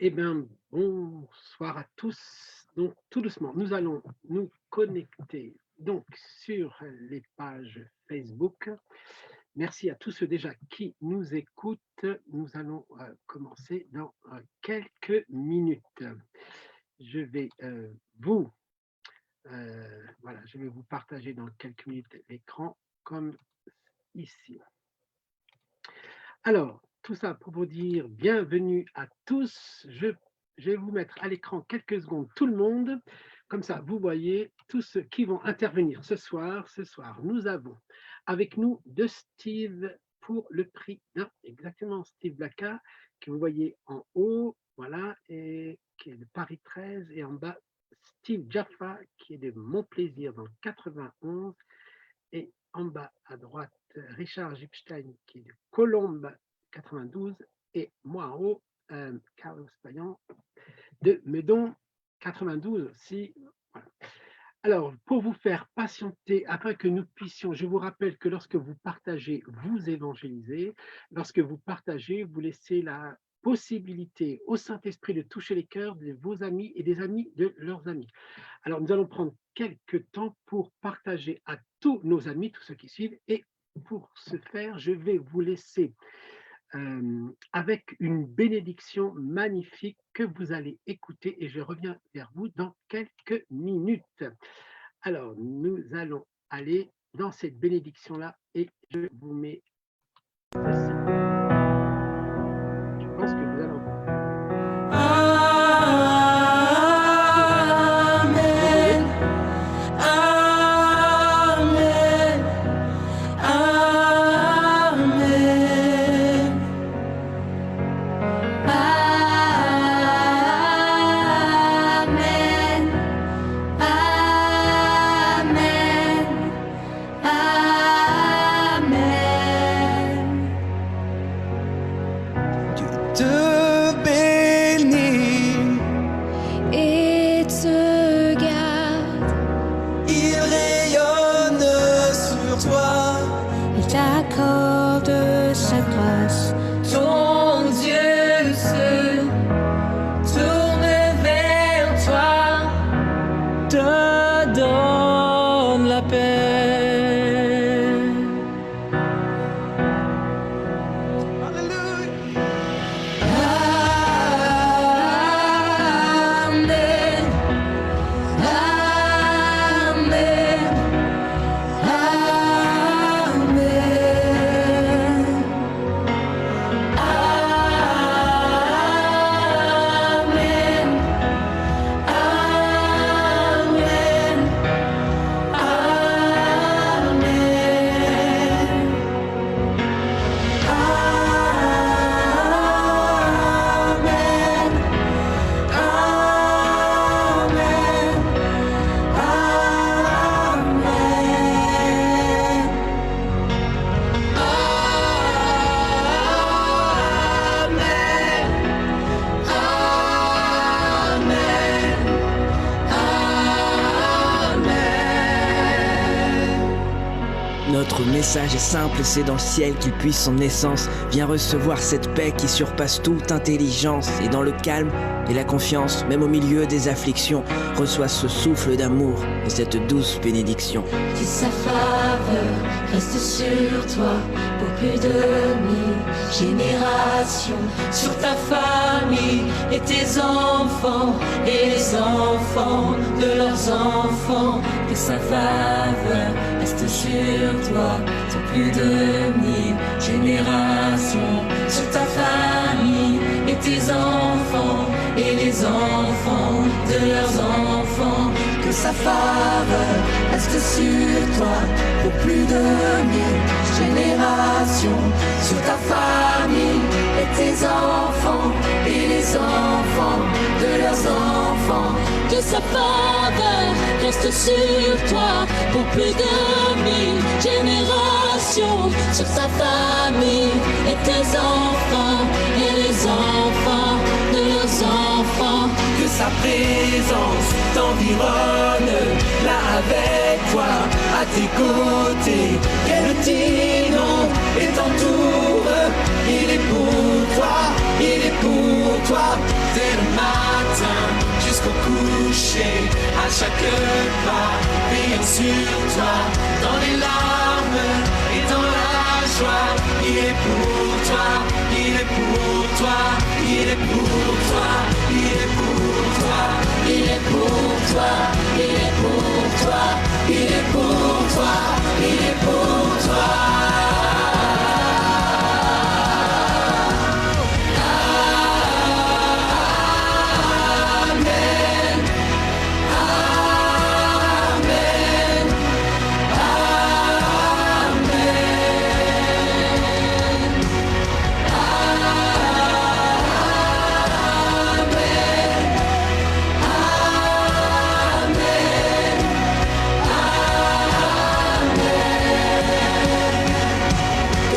Eh bien, bonsoir à tous. Donc, tout doucement, nous allons nous connecter donc sur les pages Facebook. Merci à tous ceux déjà qui nous écoutent. Nous allons commencer dans quelques minutes. Je vais voilà, je vais vous partager dans quelques minutes l'écran comme ici. Alors, tout ça pour vous dire bienvenue à tous. Je vais vous mettre à l'écran quelques secondes tout le monde. Comme ça, vous voyez tous ceux qui vont intervenir ce soir. Ce soir, nous avons avec nous de Steve pour le prix exactement Steve Blacka, que vous voyez en haut, voilà, et qui est de Paris 13, et en bas, Steve Jaffa, qui est de Montplaisir dans le 91, et en bas à droite, Richard Gipstein qui est de Colombes 92, et moi en haut, Carlos Payan de Meudon 92 aussi. Voilà. Alors, pour vous faire patienter, afin que nous puissions, je vous rappelle que lorsque vous partagez, vous évangélisez. Lorsque vous partagez, vous laissez la possibilité au Saint-Esprit de toucher les cœurs de vos amis et des amis de leurs amis. Alors, nous allons prendre quelques temps pour partager à tous nos amis, tous ceux qui suivent, et pour ce faire, je vais vous laisser avec une bénédiction magnifique que vous allez écouter, et je reviens vers vous dans quelques minutes. Alors, nous allons aller dans cette bénédiction-là, et je vous mets ceci. Je pense que vous allez entendre. Notre message est simple, c'est dans le ciel qu'il puise son essence. Viens recevoir cette paix qui surpasse toute intelligence. Et dans le calme et la confiance, même au milieu des afflictions, reçois ce souffle d'amour et cette douce bénédiction. Que sa faveur reste sur toi pour plus de 1000 générations, sur ta famille et tes enfants et les enfants de leurs enfants. Que sa faveur reste sur toi pour plus de 1000 générations, sur ta famille et tes enfants et les enfants de leurs enfants. Que sa faveur reste sur toi pour plus de 1000 générations, sur ta famille et tes enfants et les enfants de leurs enfants. Que sa faveur reste sur toi pour plus de 1000 générations, sur ta famille et tes enfants et les enfants de leurs enfants. Que sa présence t'environne, là avec toi, à tes côtés, qu'elle t'inonde et t'entoure. Il est pour toi, il est pour toi, t'es à chaque pas, veillant sur toi, dans les larmes et dans la joie. Il est pour toi, il est pour toi, il est pour toi, il est pour toi, Il est pour toi, il est pour toi, il est pour toi, il est pour toi.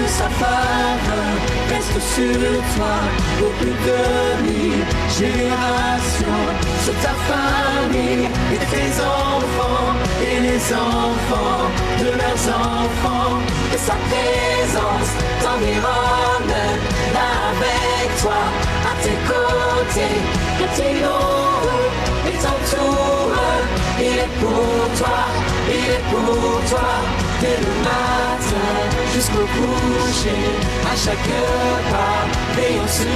que sa faveur reste sur toi pour plus de 1000 générations, sur ta famille et tes enfants et les enfants de leurs enfants, que sa présence t'environne là avec toi, à tes côtés, que tes loups et t'entoure. Il est pour toi, il est pour toi, dès le matin jusqu'au coucher, à chaque pas, veillant sur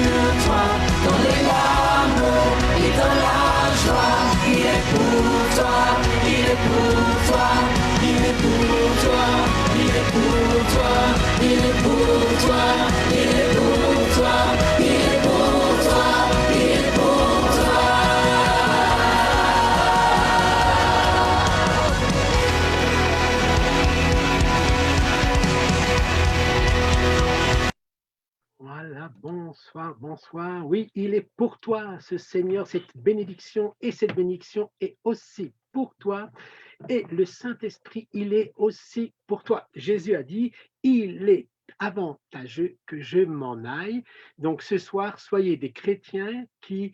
toi, dans les larmes et dans la joie. Il est pour toi, il est pour toi, il est pour toi, il est pour toi, il est pour toi, il est pour toi, il est pour toi, il est pour toi. Voilà, bonsoir, bonsoir. Oui, il est pour toi, ce Seigneur, cette bénédiction, et cette bénédiction est aussi pour toi. Et le Saint-Esprit, il est aussi pour toi. Jésus a dit, il est avantageux que je m'en aille. Donc ce soir, soyez des chrétiens qui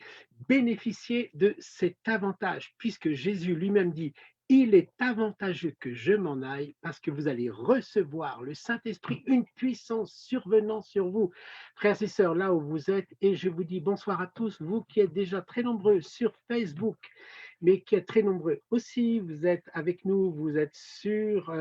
bénéficiez de cet avantage, puisque Jésus lui-même dit, il est avantageux que je m'en aille parce que vous allez recevoir le Saint-Esprit, une puissance survenant sur vous. Frères et sœurs, là où vous êtes, et je vous dis bonsoir à tous, vous qui êtes déjà très nombreux sur Facebook, mais qui êtes très nombreux aussi, vous êtes avec nous, vous êtes sur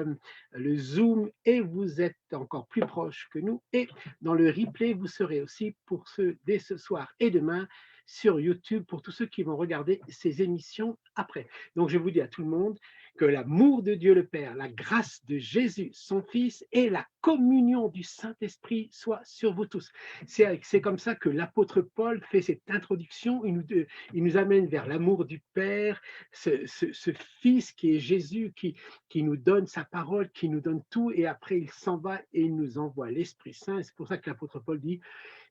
le Zoom et vous êtes encore plus proches que nous. Et dans le replay, vous serez aussi pour ceux dès ce soir et demain sur YouTube pour tous ceux qui vont regarder ces émissions après. Donc je vous dis à tout le monde que l'amour de Dieu le Père, la grâce de Jésus, son Fils, et la communion du Saint-Esprit soient sur vous tous. C'est comme ça que l'apôtre Paul fait cette introduction, il nous amène vers l'amour du Père, ce Fils qui est Jésus, qui nous donne sa parole, qui nous donne tout, et après il s'en va et il nous envoie l'Esprit Saint. Et c'est pour ça que l'apôtre Paul dit,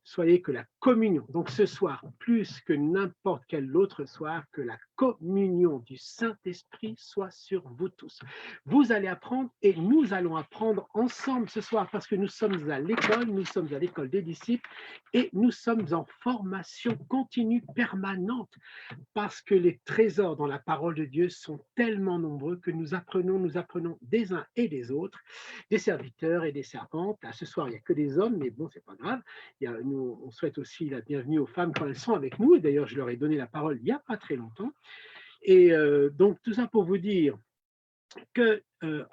soyez que la communion, donc ce soir, plus que n'importe quel autre soir, que la communion du Saint-Esprit soit sur vous tous. Vous allez apprendre et nous allons apprendre ensemble ce soir parce que nous sommes à l'école des disciples et nous sommes en formation continue permanente parce que les trésors dans la parole de Dieu sont tellement nombreux que nous apprenons des uns et des autres, des serviteurs et des servantes. À ce soir, il n'y a que des hommes, mais bon, c'est pas grave. Nous, on souhaite aussi la bienvenue aux femmes quand elles sont avec nous. Et d'ailleurs, je leur ai donné la parole il n'y a pas très longtemps. Et donc, tout ça pour vous dire que,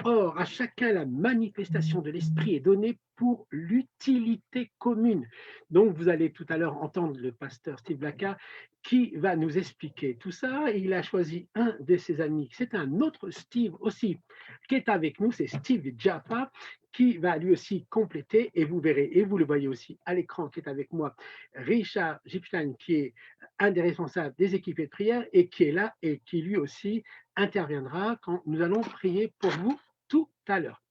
or, à chacun, la manifestation de l'Esprit est donnée pour l'utilité commune. Donc, vous allez tout à l'heure entendre le pasteur Steve Blacka qui va nous expliquer tout ça. Et il a choisi un de ses amis, c'est un autre Steve aussi, qui est avec nous, c'est Steve Jaffa, qui va lui aussi compléter, et vous verrez, et vous le voyez aussi à l'écran qui est avec moi, Richard Gipstein, qui est un des responsables des équipes de prière, et qui est là, et qui lui aussi interviendra quand nous allons prier pour vous tout à l'heure.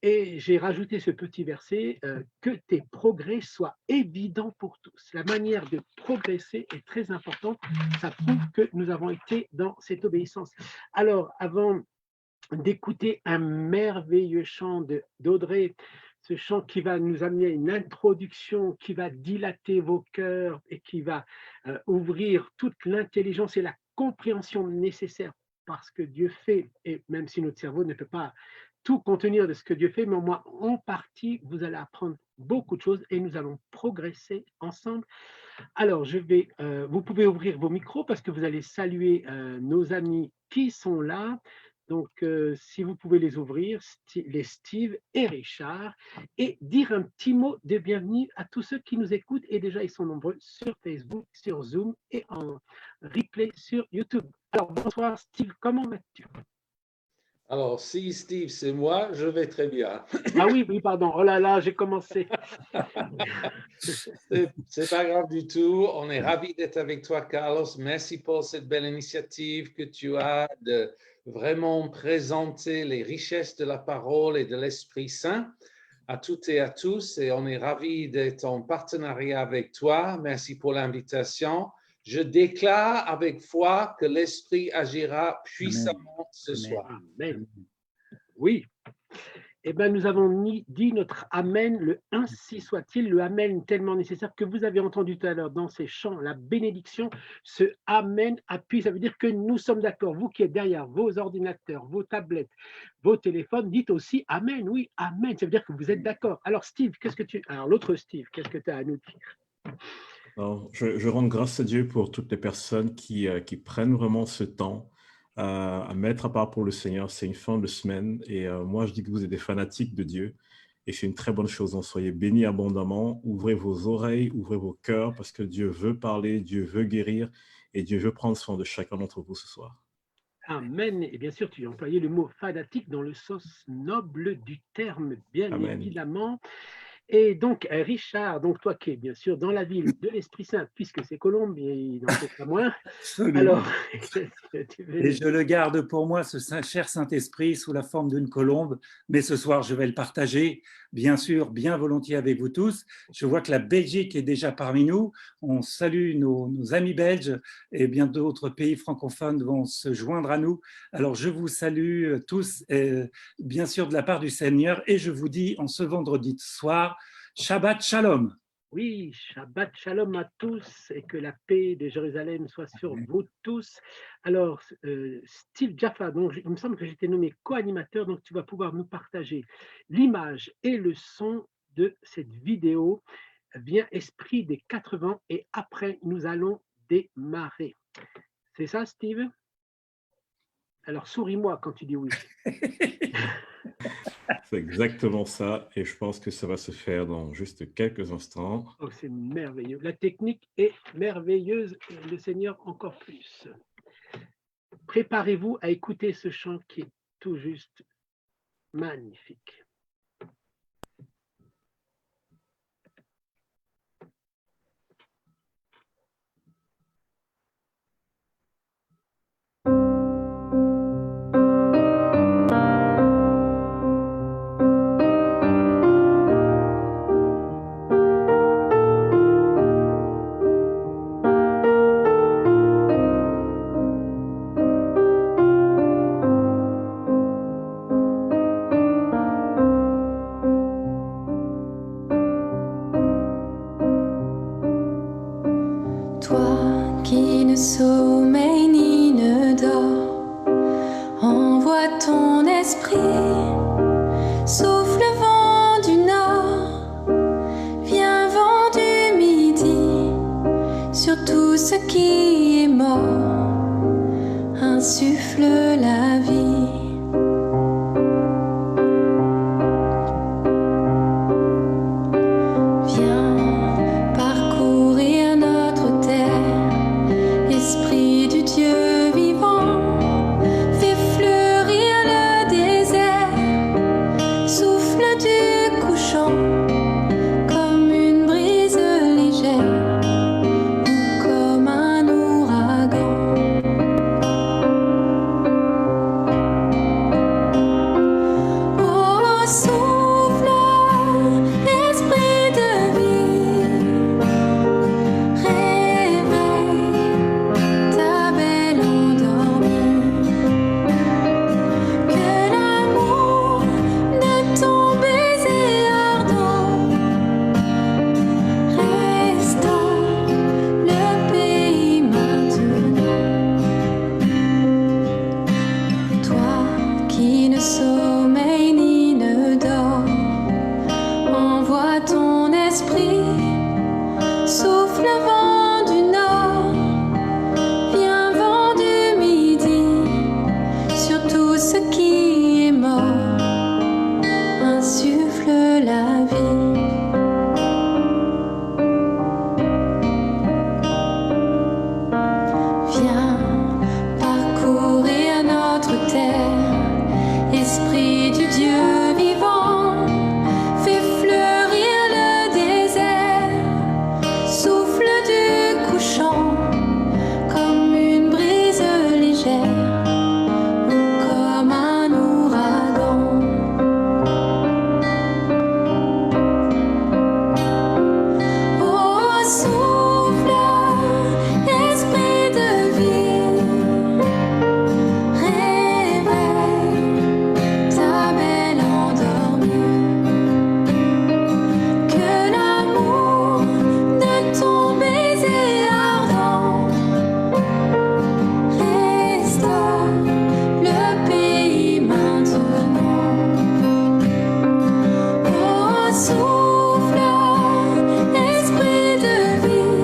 Et j'ai rajouté ce petit verset, que tes progrès soient évidents pour tous. La manière de progresser est très importante, ça prouve que nous avons été dans cette obéissance. Alors, avant d'écouter un merveilleux chant d'Audrey, ce chant qui va nous amener à une introduction, qui va dilater vos cœurs et qui va ouvrir toute l'intelligence et la compréhension nécessaire parce que Dieu fait, et même si notre cerveau ne peut pas tout contenir de ce que Dieu fait, mais au moins en partie, vous allez apprendre beaucoup de choses et nous allons progresser ensemble. Alors, vous pouvez ouvrir vos micros parce que vous allez saluer nos amis qui sont là. Donc, si vous pouvez les ouvrir, les Steve et Richard, et dire un petit mot de bienvenue à tous ceux qui nous écoutent. Et déjà, ils sont nombreux sur Facebook, sur Zoom et en replay sur YouTube. Alors, bonsoir Steve, comment vas-tu? Alors, si Steve, c'est moi, je vais très bien. Ah oui, pardon. Oh là là, j'ai commencé. C'est pas grave du tout. On est ravis d'être avec toi, Carlos. Merci pour cette belle initiative que tu as de vraiment présenter les richesses de la parole et de l'Esprit Saint à toutes et à tous. Et on est ravis d'être en partenariat avec toi. Merci pour l'invitation. Je déclare avec foi que l'Esprit agira puissamment ce soir. Amen. Oui. Eh bien, nous avons dit notre Amen, le ainsi soit-il, le Amen tellement nécessaire que vous avez entendu tout à l'heure dans ces chants, la bénédiction, ce Amen appuie, ça veut dire que nous sommes d'accord. Vous qui êtes derrière vos ordinateurs, vos tablettes, vos téléphones, dites aussi Amen, oui, Amen, ça veut dire que vous êtes d'accord. Alors Steve, l'autre Steve, qu'est-ce que tu as à nous dire? Alors, je rends grâce à Dieu pour toutes les personnes qui prennent vraiment ce temps à mettre à part pour le Seigneur. C'est une fin de semaine et moi, je dis que vous êtes des fanatiques de Dieu et c'est une très bonne chose. Donc, soyez bénis abondamment, ouvrez vos oreilles, ouvrez vos cœurs parce que Dieu veut parler, Dieu veut guérir et Dieu veut prendre soin de chacun d'entre vous ce soir. Amen. Et bien sûr, tu as employé le mot fanatique dans le sens noble du terme, bien Amen. Évidemment. Et donc, Richard, donc toi qui es bien sûr dans la ville de l'Esprit Saint, puisque c'est Colombe, il n'en faut pas moins. Alors, et je le garde pour moi, ce cher Saint-Esprit, sous la forme d'une colombe, mais ce soir, je vais le partager, bien sûr, bien volontiers avec vous tous. Je vois que la Belgique est déjà parmi nous. On salue nos amis belges et bien d'autres pays francophones vont se joindre à nous. Alors, je vous salue tous, bien sûr, de la part du Seigneur, et je vous dis en ce vendredi soir, Shabbat Shalom. Oui, Shabbat Shalom à tous et que la paix de Jérusalem soit sur vous tous. Alors, Steve Jaffa, donc, il me semble que j'étais nommé co-animateur, donc tu vas pouvoir nous partager l'image et le son de cette vidéo. Viens Esprit des 80 et après, nous allons démarrer. C'est ça, Steve? Alors, souris-moi quand tu dis oui. C'est exactement ça et je pense que ça va se faire dans juste quelques instants. Oh, c'est merveilleux. La technique est merveilleuse, le Seigneur encore plus. Préparez-vous à écouter ce chant qui est tout juste magnifique. Toi qui ne sommeille ni ne dors, envoie ton esprit, souffle vent du nord, viens vent du midi, sur tout ce qui est mort, insuffle la vie. Esprit du Dieu vivant, fais fleurir le désert. sommeil ni ne dort. Envoie ton esprit, souffle vent du nord, viens vent du midi, sur tout ce qui est mort, insuffle la vie. Viens parcourir notre terre, Esprit du Dieu vivant, fais fleurir le désert, souffle du couchant, comme une brise légère ou comme un ouragan. Oh, souffle, esprit de vie, réveille ta belle endormie, que l'amour de ton baiser ardent restaure le pays maintenant. Oh, souffle, esprit de vie,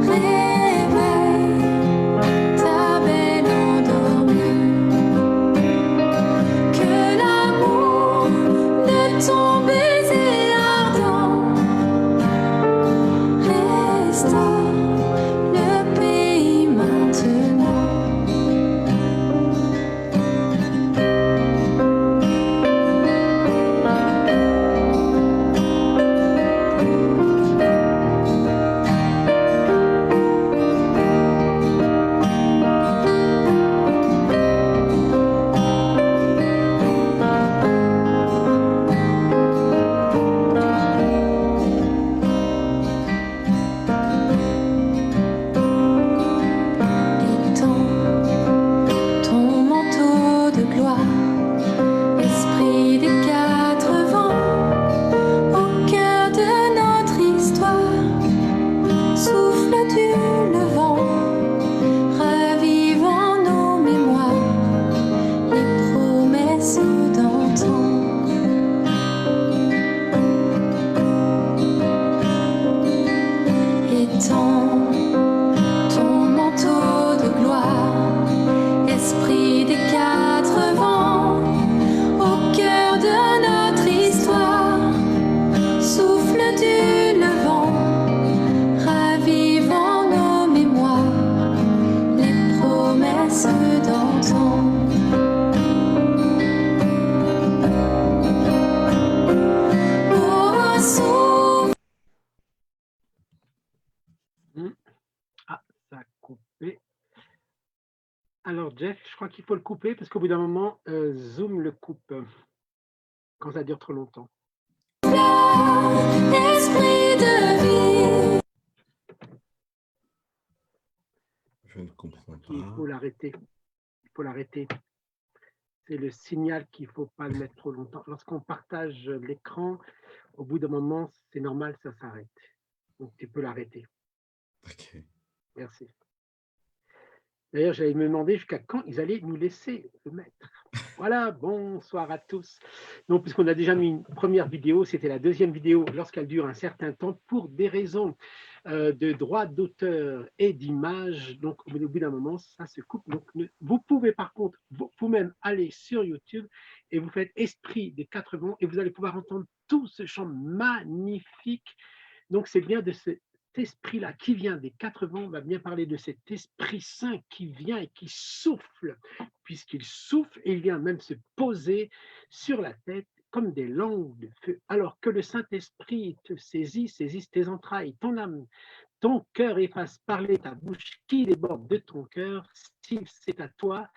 réveille ta belle endormie, que l'amour de ton baiser ardent restaure le pays maintenant. Étends ton manteau de gloire, esprit des quatre vents, au cœur de notre histoire, souffle du levant, ravivant nos mémoires, les promesses d'antan. Étends ton manteau de gloire, esprit des quatre vents, au cœur de notre histoire, souffle du levant, ravivant nos mémoires, les promesses d'antan. Oh, souffle. Ah, ça a coupé. Alors, Jeff, je crois qu'il faut le couper parce qu'au bout d'un moment, Zoom le coupe quand ça dure trop longtemps. Esprit de vie. Je ne comprends Il faut pas. l'arrêter. Il faut l'arrêter. C'est le signal qu'il ne faut pas le mettre trop longtemps. Lorsqu'on partage l'écran, au bout d'un moment, c'est normal, ça s'arrête. Donc, tu peux l'arrêter. Ok. Merci. D'ailleurs, j'allais me demander jusqu'à quand ils allaient nous laisser le mettre. Voilà, bonsoir à tous. Donc, puisqu'on a déjà mis une première vidéo, c'était la deuxième vidéo lorsqu'elle dure un certain temps pour des raisons de droit d'auteur et d'image. Donc, au bout d'un moment, ça se coupe. Donc, vous pouvez par contre vous-même aller sur YouTube et vous faites Esprit des quatre vents et vous allez pouvoir entendre tout ce chant magnifique. Donc, c'est bien de cet esprit-là qui vient des quatre vents, on va bien parler de cet Esprit Saint qui vient et qui souffle, puisqu'il souffle et il vient même se poser sur la tête comme des langues de feu, alors que le Saint-Esprit te saisisse tes entrailles, ton âme, ton cœur et fasse parler ta bouche qui déborde de ton cœur, si c'est à toi.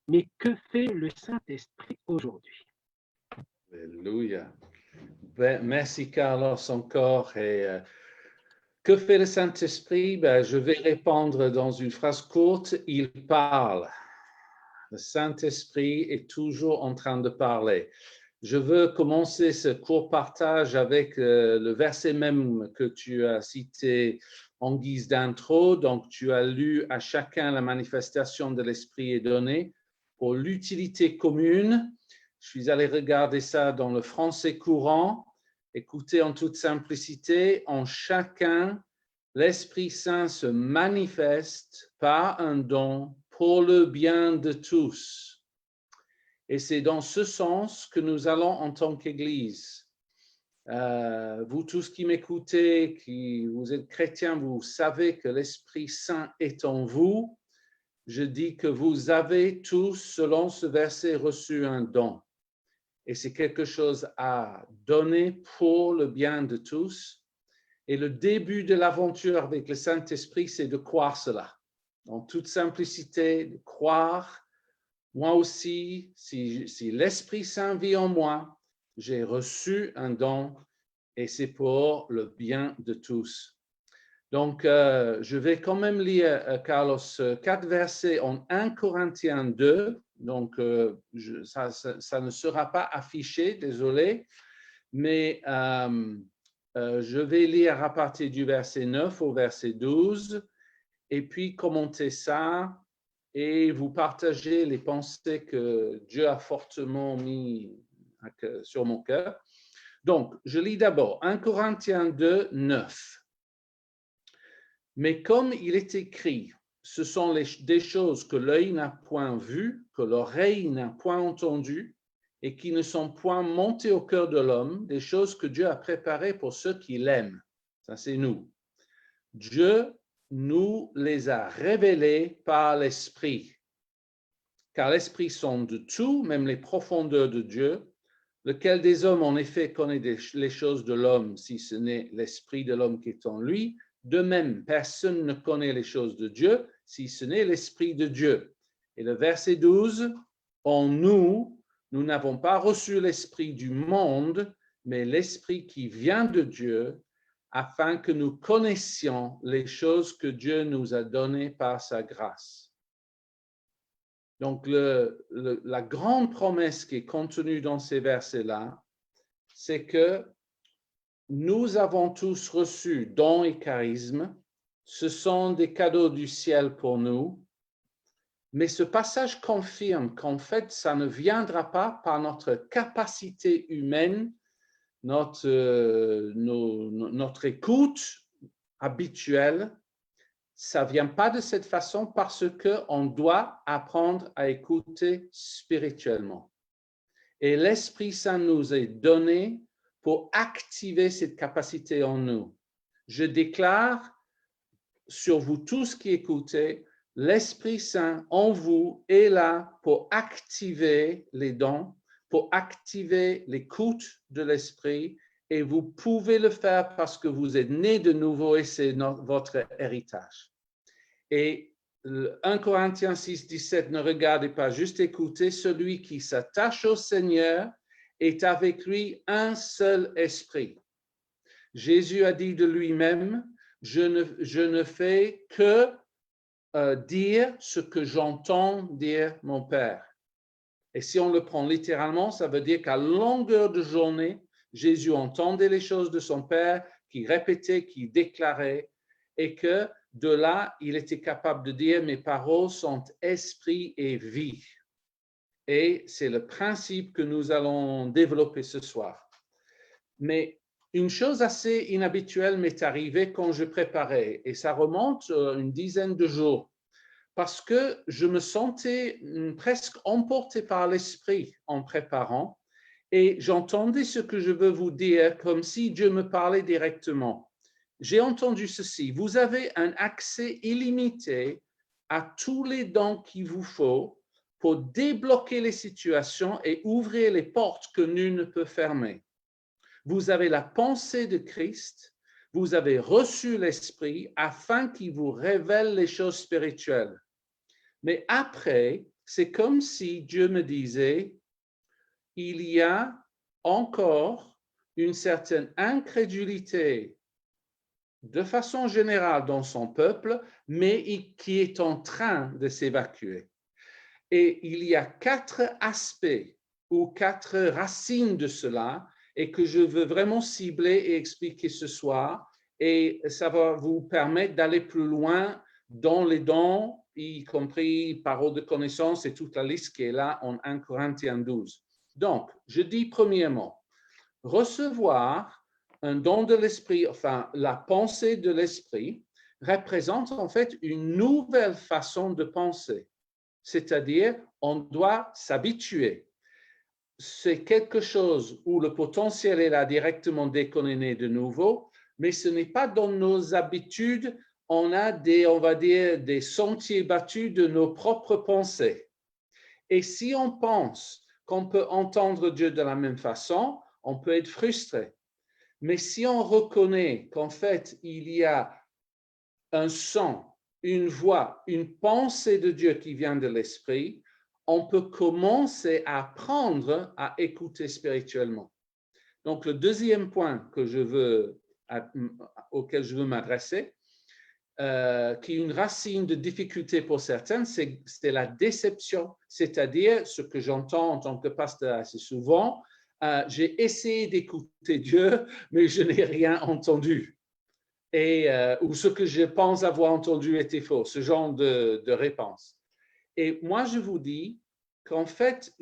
Mais que fait le Saint-Esprit aujourd'hui? Alléluia. Ben, merci Carlos encore. Et que fait le Saint-Esprit? Ben, je vais répondre dans une phrase courte. Il parle. Le Saint-Esprit est toujours en train de parler. Je veux commencer ce court partage avec le verset même que tu as cité en guise d'intro. Donc, tu as lu à chacun la manifestation de l'Esprit est donnée. pour l'utilité commune. Je suis allé regarder ça dans le français courant. Écoutez, en toute simplicité, en chacun, l'Esprit Saint se manifeste par un don pour le bien de tous. Et c'est dans ce sens que nous allons en tant qu'Église. Vous tous qui m'écoutez, qui vous êtes chrétiens, vous savez que l'Esprit Saint est en vous. Je dis que vous avez tous, selon ce verset, reçu un don. Et c'est quelque chose à donner pour le bien de tous. Et le début de l'aventure avec le Saint-Esprit, c'est de croire cela. En toute simplicité, de croire, moi aussi, si l'Esprit Saint vit en moi, j'ai reçu un don et c'est pour le bien de tous. Donc, je vais quand même lire, Carlos, 4 versets en 1 Corinthiens 2. Donc, ça ne sera pas affiché, désolé, mais je vais lire à partir du verset 9 au verset 12 et puis commenter ça et vous partager les pensées que Dieu a fortement mis sur mon cœur. Donc, je lis d'abord 1 Corinthiens 2, 9. Mais comme il est écrit, ce sont des choses que l'œil n'a point vues, que l'oreille n'a point entendues, et qui ne sont point montées au cœur de l'homme, des choses que Dieu a préparées pour ceux qui l'aiment. Ça, c'est nous. Dieu nous les a révélées par l'Esprit. Car l'Esprit sonde tout, même les profondeurs de Dieu, lequel des hommes, en effet, connaît les choses de l'homme, si ce n'est l'Esprit de l'homme qui est en lui. De même, personne ne connaît les choses de Dieu, si ce n'est l'Esprit de Dieu. Et le verset 12, en nous, nous n'avons pas reçu l'Esprit du monde, mais l'Esprit qui vient de Dieu, afin que nous connaissions les choses que Dieu nous a données par sa grâce. Donc, la grande promesse qui est contenue dans ces versets-là, c'est que nous avons tous reçu dons et charismes. Ce sont des cadeaux du ciel pour nous. Mais ce passage confirme qu'en fait, ça ne viendra pas par notre capacité humaine, notre écoute habituelle. Ça ne vient pas de cette façon parce qu'on doit apprendre à écouter spirituellement. Et l'Esprit Saint nous est donné pour activer cette capacité en nous. Je déclare sur vous tous qui écoutez, l'Esprit Saint en vous est là pour activer les dons, pour activer l'écoute de l'Esprit, et vous pouvez le faire parce que vous êtes nés de nouveau et c'est votre héritage. Et 1 Corinthiens 6, 17, ne regardez pas, juste écoutez, celui qui s'attache au Seigneur est avec lui un seul esprit. Jésus a dit de lui-même, je ne fais que dire ce que j'entends dire mon Père. Et si on le prend littéralement, ça veut dire qu'à longueur de journée, Jésus entendait les choses de son Père, qui répétait, qui déclarait, et que de là, il était capable de dire, mes paroles sont esprit et vie. Et c'est le principe que nous allons développer ce soir. Mais une chose assez inhabituelle m'est arrivée quand je préparais, et ça remonte une dizaine de jours, parce que je me sentais presque emporté par l'esprit en préparant, et j'entendais ce que je veux vous dire comme si Dieu me parlait directement. J'ai entendu ceci, vous avez un accès illimité à tous les dons qu'il vous faut pour débloquer les situations et ouvrir les portes que nul ne peut fermer. Vous avez la pensée de Christ, vous avez reçu l'Esprit afin qu'il vous révèle les choses spirituelles. Mais après, c'est comme si Dieu me disait, il y a encore une certaine incrédulité de façon générale dans son peuple, mais qui est en train de s'évacuer. Et il y a 4 aspects ou 4 racines de cela et que je veux vraiment cibler et expliquer ce soir. Et ça va vous permettre d'aller plus loin dans les dons y compris parole de connaissance et toute la liste qui est là en 1 Corinthiens 12. Donc, je dis premièrement, recevoir un don de l'esprit, enfin la pensée de l'esprit, représente en fait une nouvelle façon de penser. C'est-à-dire, on doit s'habituer. C'est quelque chose où le potentiel est là directement dès qu'on est né de nouveau, mais ce n'est pas dans nos habitudes. On a on va dire, des sentiers battus de nos propres pensées. Et si on pense qu'on peut entendre Dieu de la même façon, on peut être frustré. Mais si on reconnaît qu'en fait, il y a un son, une voix, une pensée de Dieu qui vient de l'esprit, on peut commencer à apprendre à écouter spirituellement. Donc, le deuxième point auquel je veux m'adresser, qui est une racine de difficulté pour certains, c'est la déception. C'est-à-dire, ce que j'entends en tant que pasteur assez souvent, j'ai essayé d'écouter Dieu, mais je n'ai rien entendu. Ou ce que je pense avoir entendu était faux, ce genre de réponse. Et moi, je vous dis qu'en fait,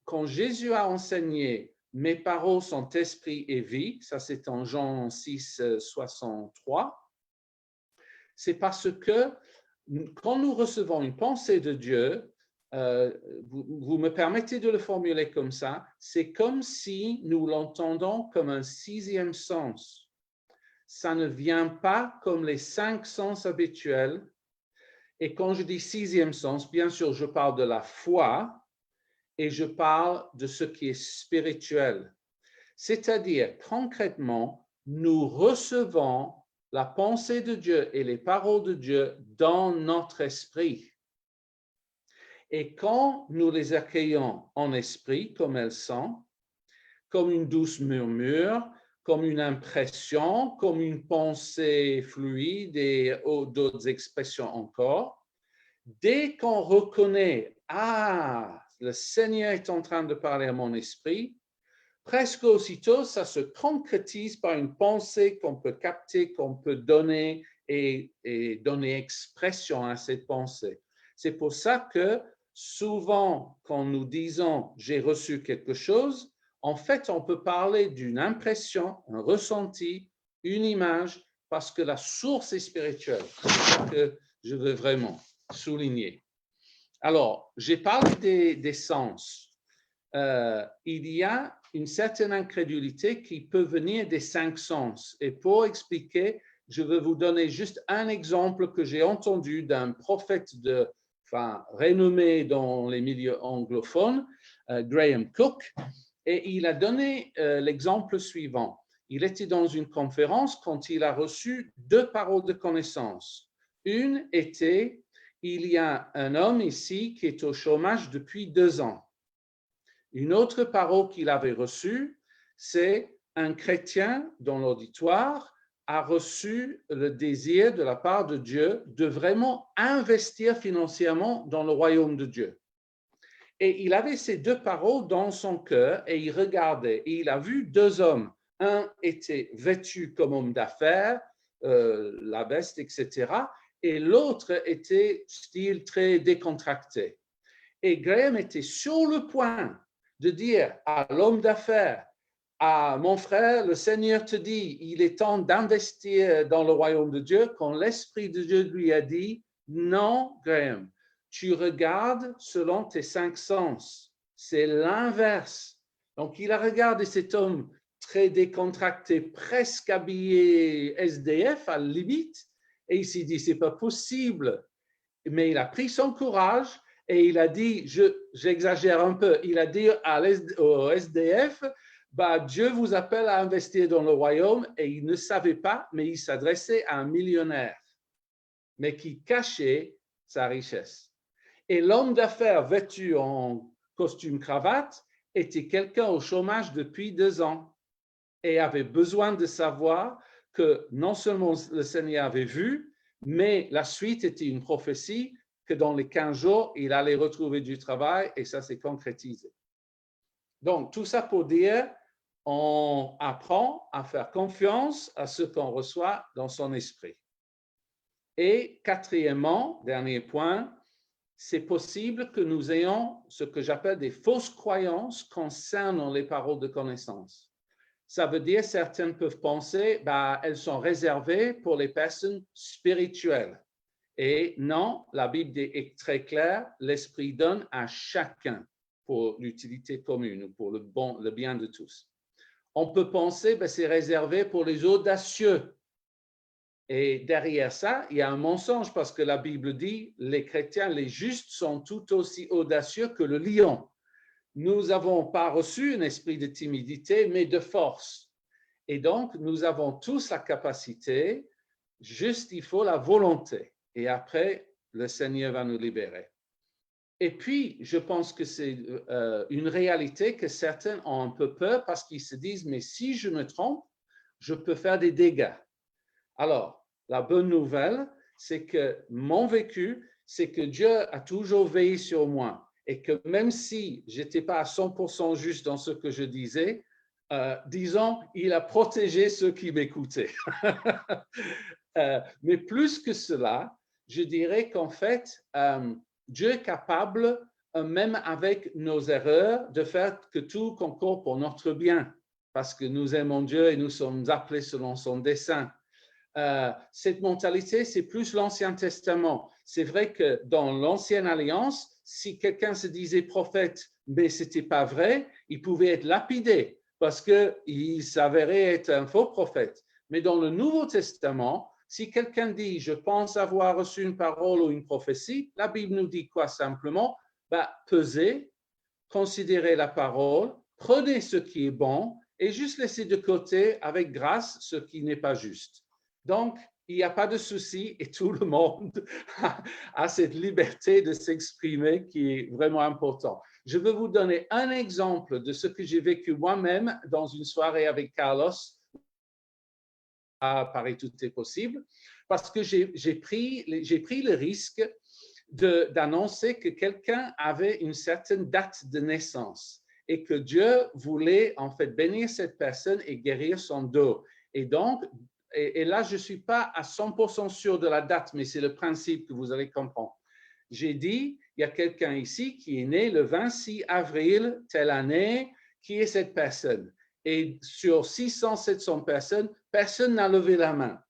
quand Jésus a enseigné « Mes paroles sont esprit et vie », ça c'est en Jean 6, 63, c'est parce que quand nous recevons une pensée de Dieu, vous me permettez de le formuler comme ça, c'est comme si nous l'entendons comme un sixième sens. Ça ne vient pas comme les 5 sens habituels. Et quand je dis sixième sens, bien sûr, je parle de la foi et je parle de ce qui est spirituel. C'est-à-dire, concrètement, nous recevons la pensée de Dieu et les paroles de Dieu dans notre esprit. Et quand nous les accueillons en esprit, comme elles sont, comme une douce murmure, comme une impression, comme une pensée fluide et d'autres expressions encore, dès qu'on reconnaît « Ah, le Seigneur est en train de parler à mon esprit », presque aussitôt, ça se concrétise par une pensée qu'on peut capter, qu'on peut donner et donner expression à cette pensée. C'est pour ça que souvent, quand nous disons « j'ai reçu quelque chose », en fait, on peut parler d'une impression, un ressenti, une image, parce que la source est spirituelle. C'est ça que je veux vraiment souligner. Alors, j'ai parlé des sens. Il y a une certaine incrédulité qui peut venir des 5 sens. Et pour expliquer, je vais vous donner juste un exemple que j'ai entendu d'un prophète renommé dans les milieux anglophones, Graham Cook. Et il a donné l'exemple suivant. Il était dans une conférence quand il a reçu 2 paroles de connaissance. Une était, il y a un homme ici qui est au chômage depuis 2 ans. Une autre parole qu'il avait reçue, c'est un chrétien dans l'auditoire a reçu le désir de la part de Dieu de vraiment investir financièrement dans le royaume de Dieu. Et il avait ces 2 paroles dans son cœur et il regardait. Et il a vu 2 hommes. Un était vêtu comme homme d'affaires, la veste, etc. Et l'autre était style très décontracté. Et Graham était sur le point de dire à l'homme d'affaires, à mon frère, le Seigneur te dit, il est temps d'investir dans le royaume de Dieu, quand l'Esprit de Dieu lui a dit, non, Graham, tu regardes selon tes 5 sens. C'est l'inverse. Donc, il a regardé cet homme très décontracté, presque habillé SDF à la limite, et il s'est dit, c'est pas possible. Mais il a pris son courage et il a dit, j'exagère un peu, il a dit au SDF, Dieu vous appelle à investir dans le royaume, et il ne savait pas, mais il s'adressait à un millionnaire, mais qui cachait sa richesse. Et l'homme d'affaires vêtu en costume cravate était quelqu'un au chômage depuis 2 ans et avait besoin de savoir que non seulement le Seigneur avait vu, mais la suite était une prophétie que dans les 15 jours, il allait retrouver du travail et ça s'est concrétisé. Donc, tout ça pour dire, on apprend à faire confiance à ce qu'on reçoit dans son esprit. Et quatrièmement, dernier point, c'est possible que nous ayons ce que j'appelle des fausses croyances concernant les paroles de connaissance. Ça veut dire certains peuvent penser, elles sont réservées pour les personnes spirituelles. Et non, la Bible est très claire, l'Esprit donne à chacun pour l'utilité commune ou pour le bien de tous. On peut penser, c'est réservé pour les audacieux. Et derrière ça, il y a un mensonge parce que la Bible dit, les chrétiens, les justes sont tout aussi audacieux que le lion. Nous n'avons pas reçu un esprit de timidité, mais de force. Et donc, nous avons tous la capacité, juste il faut la volonté. Et après, le Seigneur va nous libérer. Et puis, je pense que c'est une réalité que certains ont un peu peur parce qu'ils se disent, mais si je me trompe, je peux faire des dégâts. Alors, la bonne nouvelle, c'est que mon vécu, c'est que Dieu a toujours veillé sur moi et que même si je n'étais pas à 100% juste dans ce que je disais, disons, il a protégé ceux qui m'écoutaient. Mais plus que cela, je dirais qu'en fait, Dieu est capable, même avec nos erreurs, de faire que tout concourt pour notre bien, parce que nous aimons Dieu et nous sommes appelés selon son dessein. Cette mentalité, c'est plus l'Ancien Testament. C'est vrai que dans l'Ancienne Alliance, si quelqu'un se disait prophète, mais ce n'était pas vrai, il pouvait être lapidé parce qu'il s'avérait être un faux prophète. Mais dans le Nouveau Testament, si quelqu'un dit « je pense avoir reçu une parole ou une prophétie », la Bible nous dit quoi simplement? Pesez, considérez la parole, prenez ce qui est bon et juste laissez de côté avec grâce ce qui n'est pas juste. Donc, il n'y a pas de souci et tout le monde a cette liberté de s'exprimer qui est vraiment important. Je veux vous donner un exemple de ce que j'ai vécu moi-même dans une soirée avec Carlos. À Paris, tout est possible, parce que j'ai pris le risque d'annoncer que quelqu'un avait une certaine date de naissance et que Dieu voulait en fait bénir cette personne et guérir son dos. Et donc, et là, je ne suis pas à 100% sûr de la date, mais c'est le principe que vous allez comprendre. J'ai dit, il y a quelqu'un ici qui est né le 26 avril, telle année, qui est cette personne? Et sur 600, 700 personnes, personne n'a levé la main.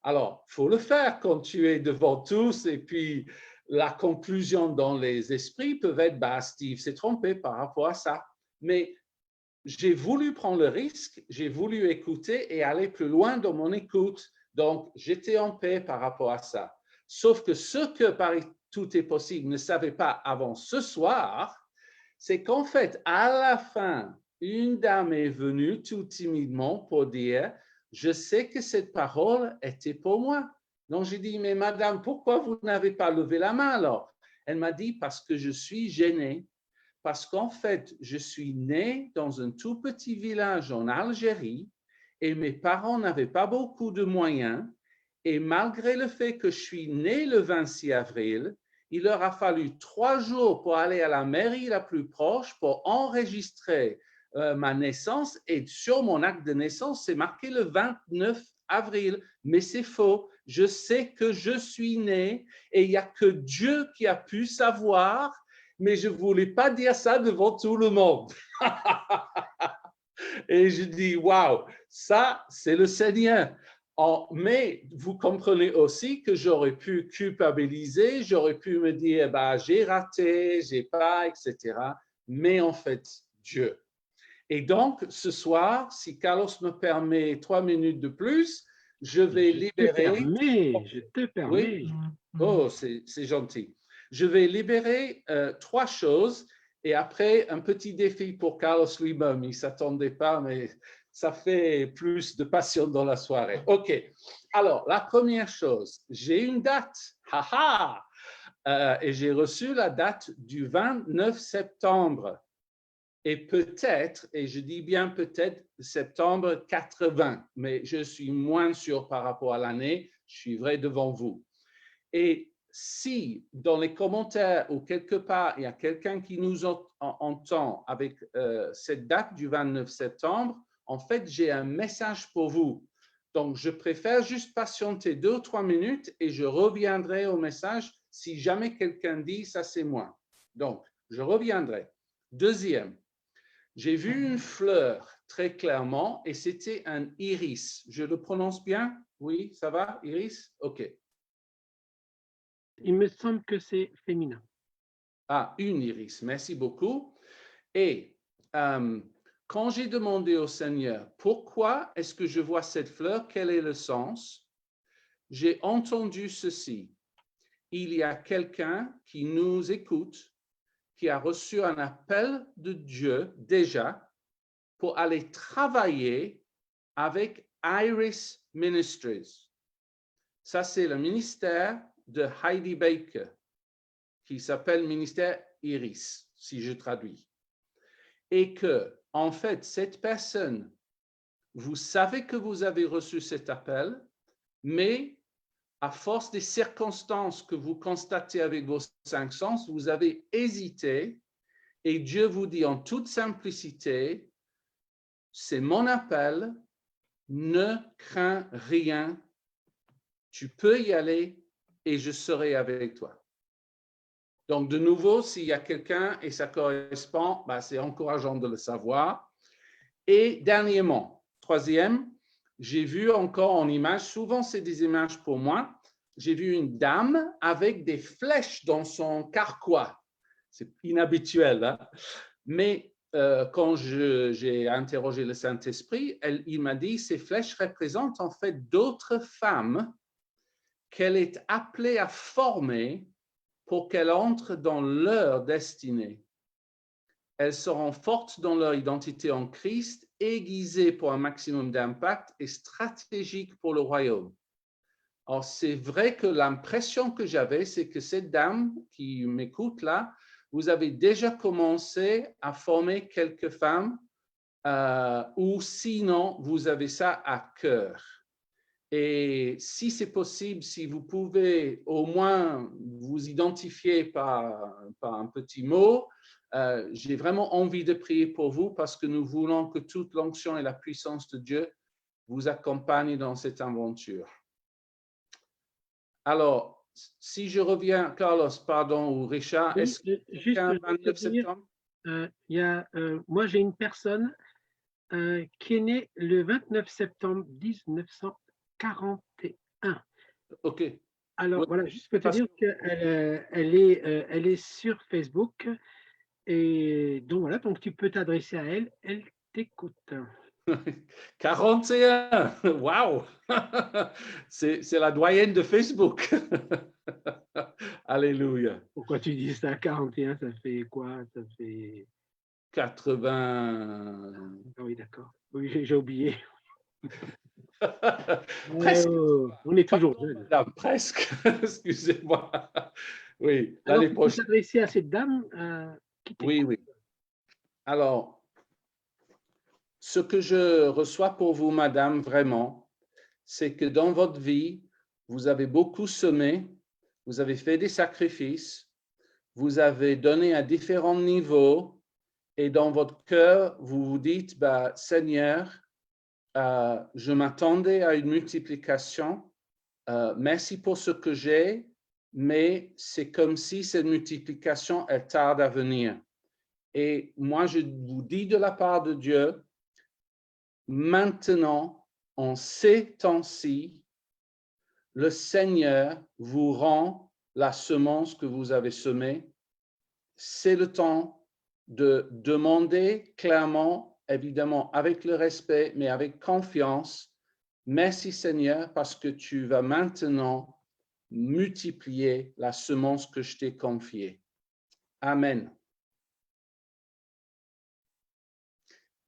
Alors, il faut le faire quand tu es devant tous et puis la conclusion dans les esprits peut être, Steve s'est trompé par rapport à ça. Mais j'ai voulu prendre le risque, j'ai voulu écouter et aller plus loin dans mon écoute. Donc, j'étais en paix par rapport à ça. Sauf que ce que Paris Tout est possible ne savait pas avant ce soir, c'est qu'en fait, à la fin, une dame est venue tout timidement pour dire « Je sais que cette parole était pour moi. » Donc, j'ai dit « Mais madame, pourquoi vous n'avez pas levé la main alors ?» Elle m'a dit « Parce que je suis gênée. Parce qu'en fait, je suis née dans un tout petit village en Algérie et mes parents n'avaient pas beaucoup de moyens. Et malgré le fait que je suis née le 26 avril, il leur a fallu 3 jours pour aller à la mairie la plus proche pour enregistrer ma naissance. Et sur mon acte de naissance, c'est marqué le 29 avril. Mais c'est faux. Je sais que je suis née et il n'y a que Dieu qui a pu savoir. Mais je ne voulais pas dire ça devant tout le monde. Et je dis, waouh, ça, c'est le Seigneur. Mais vous comprenez aussi que j'aurais pu culpabiliser, j'aurais pu me dire, j'ai raté, j'ai pas, etc. Mais en fait, Dieu. Et donc, ce soir, si Carlos me permet 3 minutes de plus, je vais libérer. Je te permets. Oui. Oh, c'est gentil. Je vais libérer 3 choses et après un petit défi pour Carlos lui-même. Il ne s'attendait pas, mais ça fait plus de passion dans la soirée. OK. Alors, la première chose, j'ai une date. Et j'ai reçu la date du 29 septembre. Et peut-être, et je dis bien peut-être, septembre 80, mais je suis moins sûr par rapport à l'année. Je suis vrai devant vous. Et si dans les commentaires ou quelque part, il y a quelqu'un qui nous entend avec cette date du 29 septembre, en fait, j'ai un message pour vous. Donc, je préfère juste patienter 2 ou 3 minutes et je reviendrai au message si jamais quelqu'un dit « ça, c'est moi ». Donc, je reviendrai. Deuxième, j'ai vu une fleur très clairement et c'était un iris. Je le prononce bien? Oui, ça va, iris? OK. Il me semble que c'est féminin. Ah, une iris, merci beaucoup. Et quand j'ai demandé au Seigneur, pourquoi est-ce que je vois cette fleur? Quel est le sens? J'ai entendu ceci. Il y a quelqu'un qui nous écoute, qui a reçu un appel de Dieu déjà pour aller travailler avec Iris Ministries. Ça, c'est le ministère de Heidi Baker, qui s'appelle ministère Iris, si je traduis. Et que, en fait, cette personne, vous savez que vous avez reçu cet appel, mais à force des circonstances que vous constatez avec vos 5 sens, vous avez hésité et Dieu vous dit en toute simplicité, c'est mon appel, ne crains rien, tu peux y aller et je serai avec toi. Donc, de nouveau, s'il y a quelqu'un et ça correspond, c'est encourageant de le savoir. Et dernièrement, troisième, j'ai vu encore en image, souvent c'est des images pour moi, j'ai vu une dame avec des flèches dans son carquois. C'est inhabituel, hein? Mais quand j'ai interrogé le Saint-Esprit, il m'a dit ces flèches représentent en fait d'autres femmes qu'elle est appelée à former pour qu'elles entrent dans leur destinée. Elles seront fortes dans leur identité en Christ, aiguisées pour un maximum d'impact et stratégiques pour le royaume. Alors, c'est vrai que l'impression que j'avais, c'est que cette dame qui m'écoute là, vous avez déjà commencé à former quelques femmes ou sinon, vous avez ça à cœur. Et si c'est possible, si vous pouvez au moins vous identifier par un petit mot, j'ai vraiment envie de prier pour vous parce que nous voulons que toute l'onction et la puissance de Dieu vous accompagnent dans cette aventure. Alors, si je reviens, Carlos, pardon, ou Richard, Oui, est-ce que juste, un 29 septembre? Moi, j'ai une personne qui est née le 29 septembre 1941. OK. Alors, Oui, voilà, juste pour te dire qu'elle est sur Facebook. Et donc, voilà, donc tu peux t'adresser à elle. Elle t'écoute. 41, waouh! C'est la doyenne de Facebook. Alléluia. Pourquoi tu dis ça? 41, ça fait quoi? Ça fait 80. Ah oui, d'accord. Oui, j'ai oublié. Presque. On est toujours jeune. Presque. Excusez-moi. Oui, Alors, l'année tu peux prochaine. t'adresser à cette dame qui t'écoute. Oui, oui. Alors, ce que je reçois pour vous, madame, vraiment, c'est que dans votre vie, vous avez beaucoup semé, vous avez fait des sacrifices, vous avez donné à différents niveaux, et dans votre cœur, vous vous dites, Seigneur, je m'attendais à une multiplication, merci pour ce que j'ai, mais c'est comme si cette multiplication, elle tarde à venir. Et moi, je vous dis de la part de Dieu, maintenant, en ces temps-ci, le Seigneur vous rend la semence que vous avez semée. C'est le temps de demander clairement, évidemment avec le respect, mais avec confiance, merci Seigneur parce que tu vas maintenant multiplier la semence que je t'ai confiée. Amen.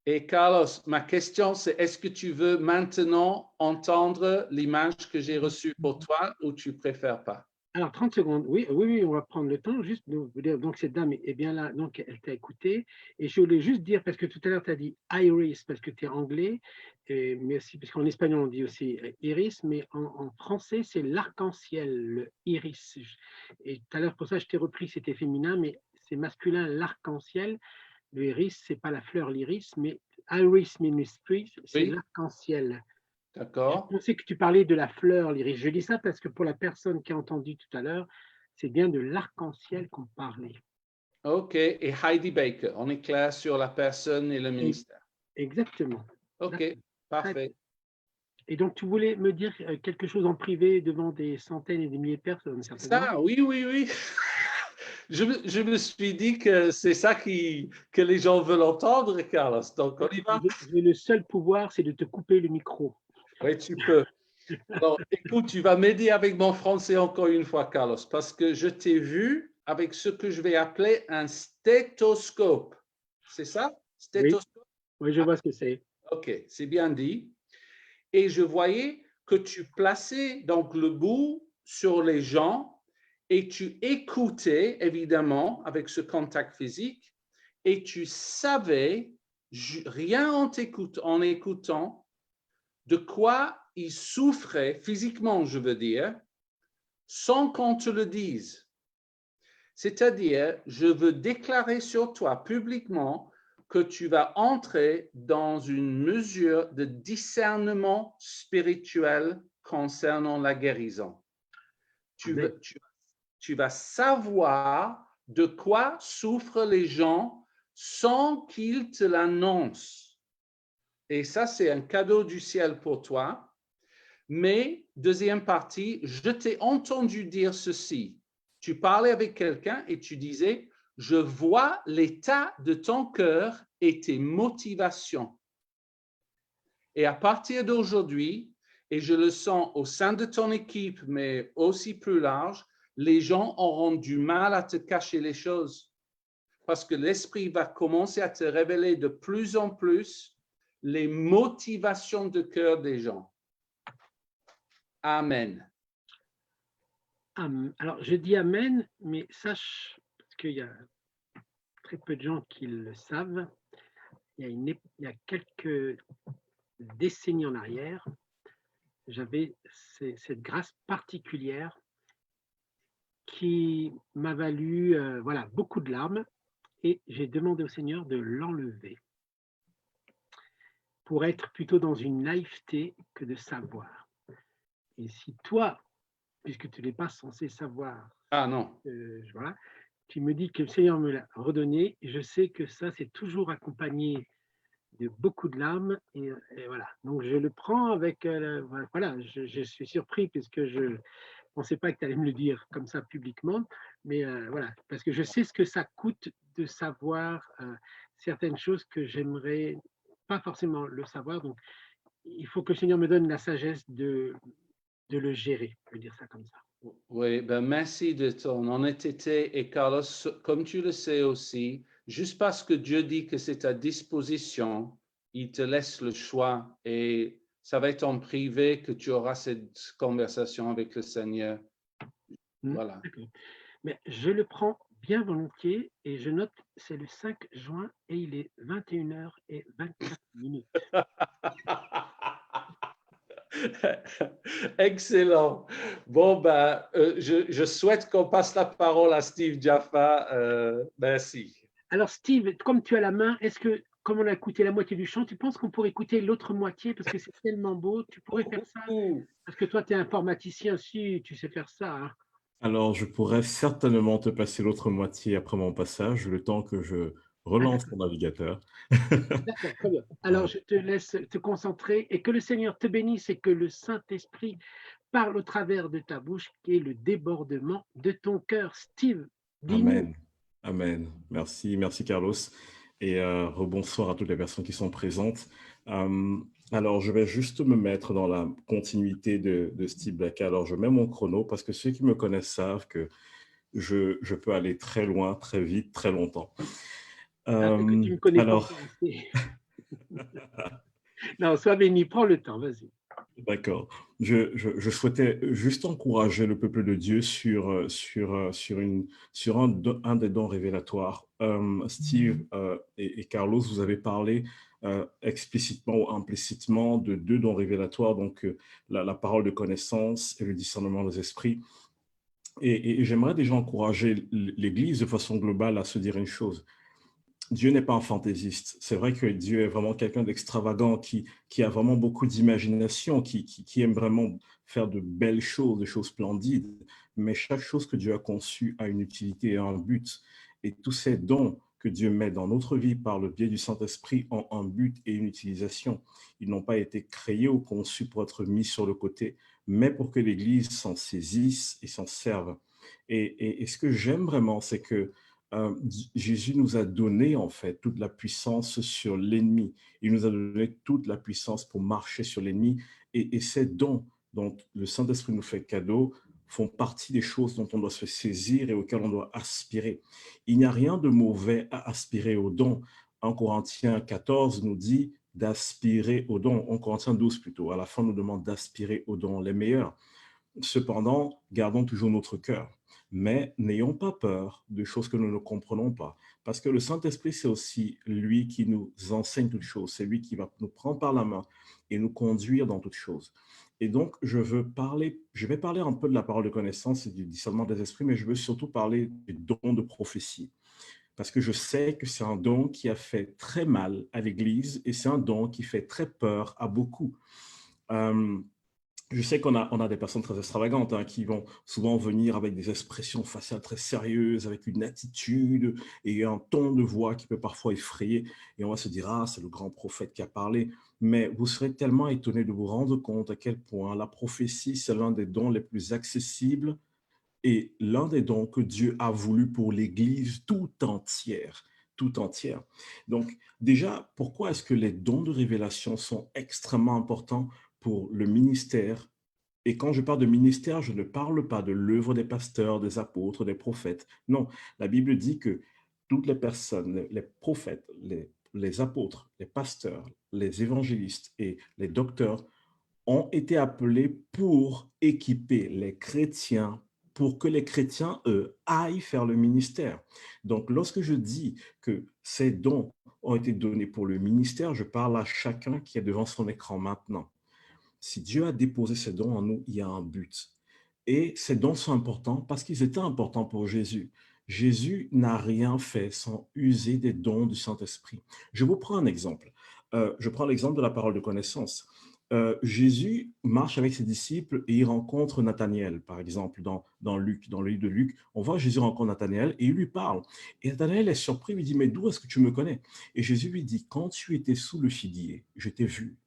Et Carlos, ma question, c'est est-ce que tu veux maintenant entendre l'image que j'ai reçue pour toi ou tu préfères pas? Alors, 30 secondes. Oui, on va prendre le temps. Juste de vous dire, donc cette dame est bien là, donc elle t'a écouté. Et je voulais juste dire, parce que tout à l'heure, tu as dit iris, parce que tu es anglais, mais aussi, parce qu'en espagnol, on dit aussi iris, mais en français, c'est l'arc-en-ciel, le iris. Et tout à l'heure, pour ça, je t'ai repris, c'était féminin, mais c'est masculin, l'arc-en-ciel. Le iris, c'est pas la fleur, l'iris, mais Iris Ministries, c'est l'arc-en-ciel. D'accord. Je pensais que tu parlais de la fleur, l'iris. Je dis ça parce que pour la personne qui a entendu tout à l'heure, c'est bien de l'arc-en-ciel qu'on parlait. OK. Et Heidi Baker, on est clair sur la personne et le ministère. Exactement. OK, parfait. Et donc, tu voulais me dire quelque chose en privé devant des centaines et des milliers de personnes, certainement. Ça, oui, oui, oui. Je me suis dit que c'est ça que les gens veulent entendre, Carlos. Donc, on y va. J'ai le seul pouvoir, c'est de te couper le micro. Oui, tu peux. Alors, écoute, tu vas m'aider avec mon français encore une fois, Carlos, parce que je t'ai vu avec ce que je vais appeler un stéthoscope. C'est ça? Stéthoscope? Oui, je vois ce que c'est. OK, c'est bien dit. Et je voyais que tu plaçais donc le bout sur les gens et tu écoutais, évidemment, avec ce contact physique, et tu savais, rien en écoutant, de quoi ils souffraient physiquement, je veux dire, sans qu'on te le dise. C'est-à-dire, je veux déclarer sur toi publiquement que tu vas entrer dans une mesure de discernement spirituel concernant la guérison. Tu vas savoir de quoi souffrent les gens sans qu'ils te l'annoncent. Et ça, c'est un cadeau du ciel pour toi. Mais, deuxième partie, je t'ai entendu dire ceci. Tu parlais avec quelqu'un et tu disais, je vois l'état de ton cœur et tes motivations. Et à partir d'aujourd'hui, et je le sens au sein de ton équipe, mais aussi plus large, les gens auront du mal à te cacher les choses. Parce que l'Esprit va commencer à te révéler de plus en plus les motivations de cœur des gens. Amen. Alors, je dis Amen, mais sache, parce qu'il y a très peu de gens qui le savent, il y a quelques décennies en arrière, j'avais cette grâce particulière qui m'a valu voilà, beaucoup de larmes, et j'ai demandé au Seigneur de l'enlever pour être plutôt dans une naïveté que de savoir. Et si toi, puisque tu n'es pas censé savoir, non. voilà, tu me dis que le Seigneur me l'a redonné, je sais que ça, c'est toujours accompagné de beaucoup de larmes, et voilà. Donc, je le prends avec, voilà, je suis surpris puisque je ne pensais pas que tu allais me le dire comme ça publiquement, mais voilà, parce que je sais ce que ça coûte de savoir certaines choses que j'aimerais pas forcément le savoir. Donc, il faut que le Seigneur me donne la sagesse de le gérer, je veux dire ça comme ça. Oui, ben merci de ton honnêteté. Et Carlos, comme tu le sais aussi, juste parce que Dieu dit que c'est à disposition, il te laisse le choix. Et ça va être en privé que tu auras cette conversation avec le Seigneur. Voilà. Mais je le prends bien volontiers, et je note, c'est le 5 juin et il est 21h24. Excellent. Bon, ben, je souhaite qu'on passe la parole à Steve Jaffa. Merci. Alors, Steve, comme tu as la main, est-ce que, comme on a écouté la moitié du chant, tu penses qu'on pourrait écouter l'autre moitié parce que c'est tellement beau? Tu pourrais faire ça? Parce que toi, tu es informaticien, si tu sais faire ça. Hein. Alors, je pourrais certainement te passer l'autre moitié après mon passage, le temps que je relance mon navigateur. D'accord, très bien. Alors, je te laisse te concentrer, et que le Seigneur te bénisse et que le Saint-Esprit parle au travers de ta bouche, qui est le débordement de ton cœur. Steve, dis-nous. Amen. Amen. Merci, merci Carlos. Et rebonsoir à toutes les personnes qui sont présentes. Alors, je vais juste me mettre dans la continuité de Steve Blacka. Alors, je mets mon chrono parce que ceux qui me connaissent savent que je peux aller très loin, très vite, très longtemps. Que tu me connais alors... pas. Non, sois béni, prends le temps, vas-y. D'accord. Je souhaitais juste encourager le peuple de Dieu sur un des dons révélatoires. Steve et Carlos, vous avez parlé explicitement ou implicitement de deux dons révélatoires, donc la parole de connaissance et le discernement des esprits. Et j'aimerais déjà encourager l'Église de façon globale à se dire une chose. Dieu n'est pas un fantaisiste. C'est vrai que Dieu est vraiment quelqu'un d'extravagant qui a vraiment beaucoup d'imagination, qui aime vraiment faire de belles choses, de choses splendides. Mais chaque chose que Dieu a conçue a une utilité et un but. Et tous ces dons que Dieu met dans notre vie par le biais du Saint-Esprit ont un but et une utilisation. Ils n'ont pas été créés ou conçus pour être mis sur le côté, mais pour que l'Église s'en saisisse et s'en serve. Et ce que j'aime vraiment, c'est que Jésus nous a donné en fait toute la puissance sur l'ennemi. Il nous a donné toute la puissance pour marcher sur l'ennemi. Et ces dons dont le Saint-Esprit nous fait cadeau font partie des choses dont on doit se saisir et auxquelles on doit aspirer. Il n'y a rien de mauvais à aspirer aux dons. 1 Corinthiens 14 nous dit d'aspirer aux dons. 1 Corinthiens 12 plutôt. À la fin, nous demande d'aspirer aux dons les meilleurs. Cependant, gardons toujours notre cœur. Mais n'ayons pas peur de choses que nous ne comprenons pas. Parce que le Saint-Esprit, c'est aussi lui qui nous enseigne toutes choses. C'est lui qui va nous prendre par la main et nous conduire dans toutes choses. Et donc, je vais parler un peu de la parole de connaissance et du discernement des esprits, mais je veux surtout parler du don de prophétie. Parce que je sais que c'est un don qui a fait très mal à l'Église et c'est un don qui fait très peur à beaucoup. Je sais qu'on a des personnes très extravagantes qui vont souvent venir avec des expressions faciales très sérieuses, avec une attitude et un ton de voix qui peut parfois effrayer. Et on va se dire, ah, c'est le grand prophète qui a parlé. Mais vous serez tellement étonné de vous rendre compte à quel point la prophétie, c'est l'un des dons les plus accessibles et l'un des dons que Dieu a voulu pour l'Église tout entière. Tout entière. Donc, déjà, pourquoi est-ce que les dons de révélation sont extrêmement importants pour le ministère? Et quand je parle de ministère, je ne parle pas de l'œuvre des pasteurs, des apôtres, des prophètes. Non, la Bible dit que toutes les personnes, les prophètes, les apôtres, les pasteurs, les évangélistes et les docteurs ont été appelés pour équiper les chrétiens, pour que les chrétiens, eux, aillent faire le ministère. Donc, lorsque je dis que ces dons ont été donnés pour le ministère, je parle à chacun qui est devant son écran maintenant. Si Dieu a déposé ces dons en nous, il y a un but. Et ces dons sont importants parce qu'ils étaient importants pour Jésus. Jésus n'a rien fait sans user des dons du Saint-Esprit. Je vous prends un exemple. Je prends l'exemple de la parole de connaissance. Jésus marche avec ses disciples et il rencontre Nathanaël, par exemple, dans Luc, dans le livre de Luc. On voit Jésus rencontre Nathanaël et il lui parle. Et Nathanaël est surpris, il lui dit, mais d'où est-ce que tu me connais? Et Jésus lui dit, quand tu étais sous le figuier, je t'ai vu.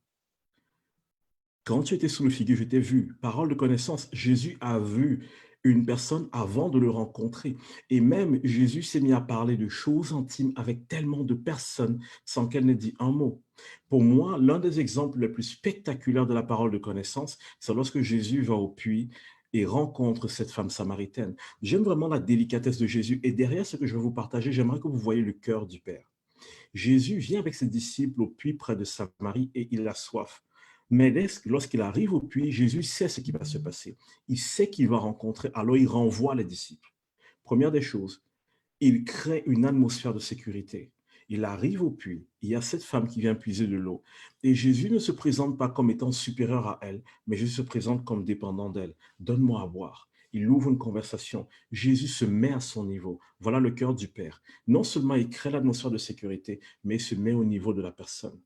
Quand tu étais sous le figuier, je t'ai vu. Parole de connaissance, Jésus a vu une personne avant de le rencontrer. Et même Jésus s'est mis à parler de choses intimes avec tellement de personnes sans qu'elle n'ait dit un mot. Pour moi, l'un des exemples les plus spectaculaires de la parole de connaissance, c'est lorsque Jésus va au puits et rencontre cette femme samaritaine. J'aime vraiment la délicatesse de Jésus. Et derrière ce que je vais vous partager, j'aimerais que vous voyez le cœur du Père. Jésus vient avec ses disciples au puits près de Samarie et il a soif. Mais lorsqu'il arrive au puits, Jésus sait ce qui va se passer. Il sait qu'il va rencontrer, alors il renvoie les disciples. Première des choses, il crée une atmosphère de sécurité. Il arrive au puits, il y a cette femme qui vient puiser de l'eau. Et Jésus ne se présente pas comme étant supérieur à elle, mais Jésus se présente comme dépendant d'elle. Donne-moi à boire. Il ouvre une conversation. Jésus se met à son niveau. Voilà le cœur du Père. Non seulement il crée l'atmosphère de sécurité, mais il se met au niveau de la personne.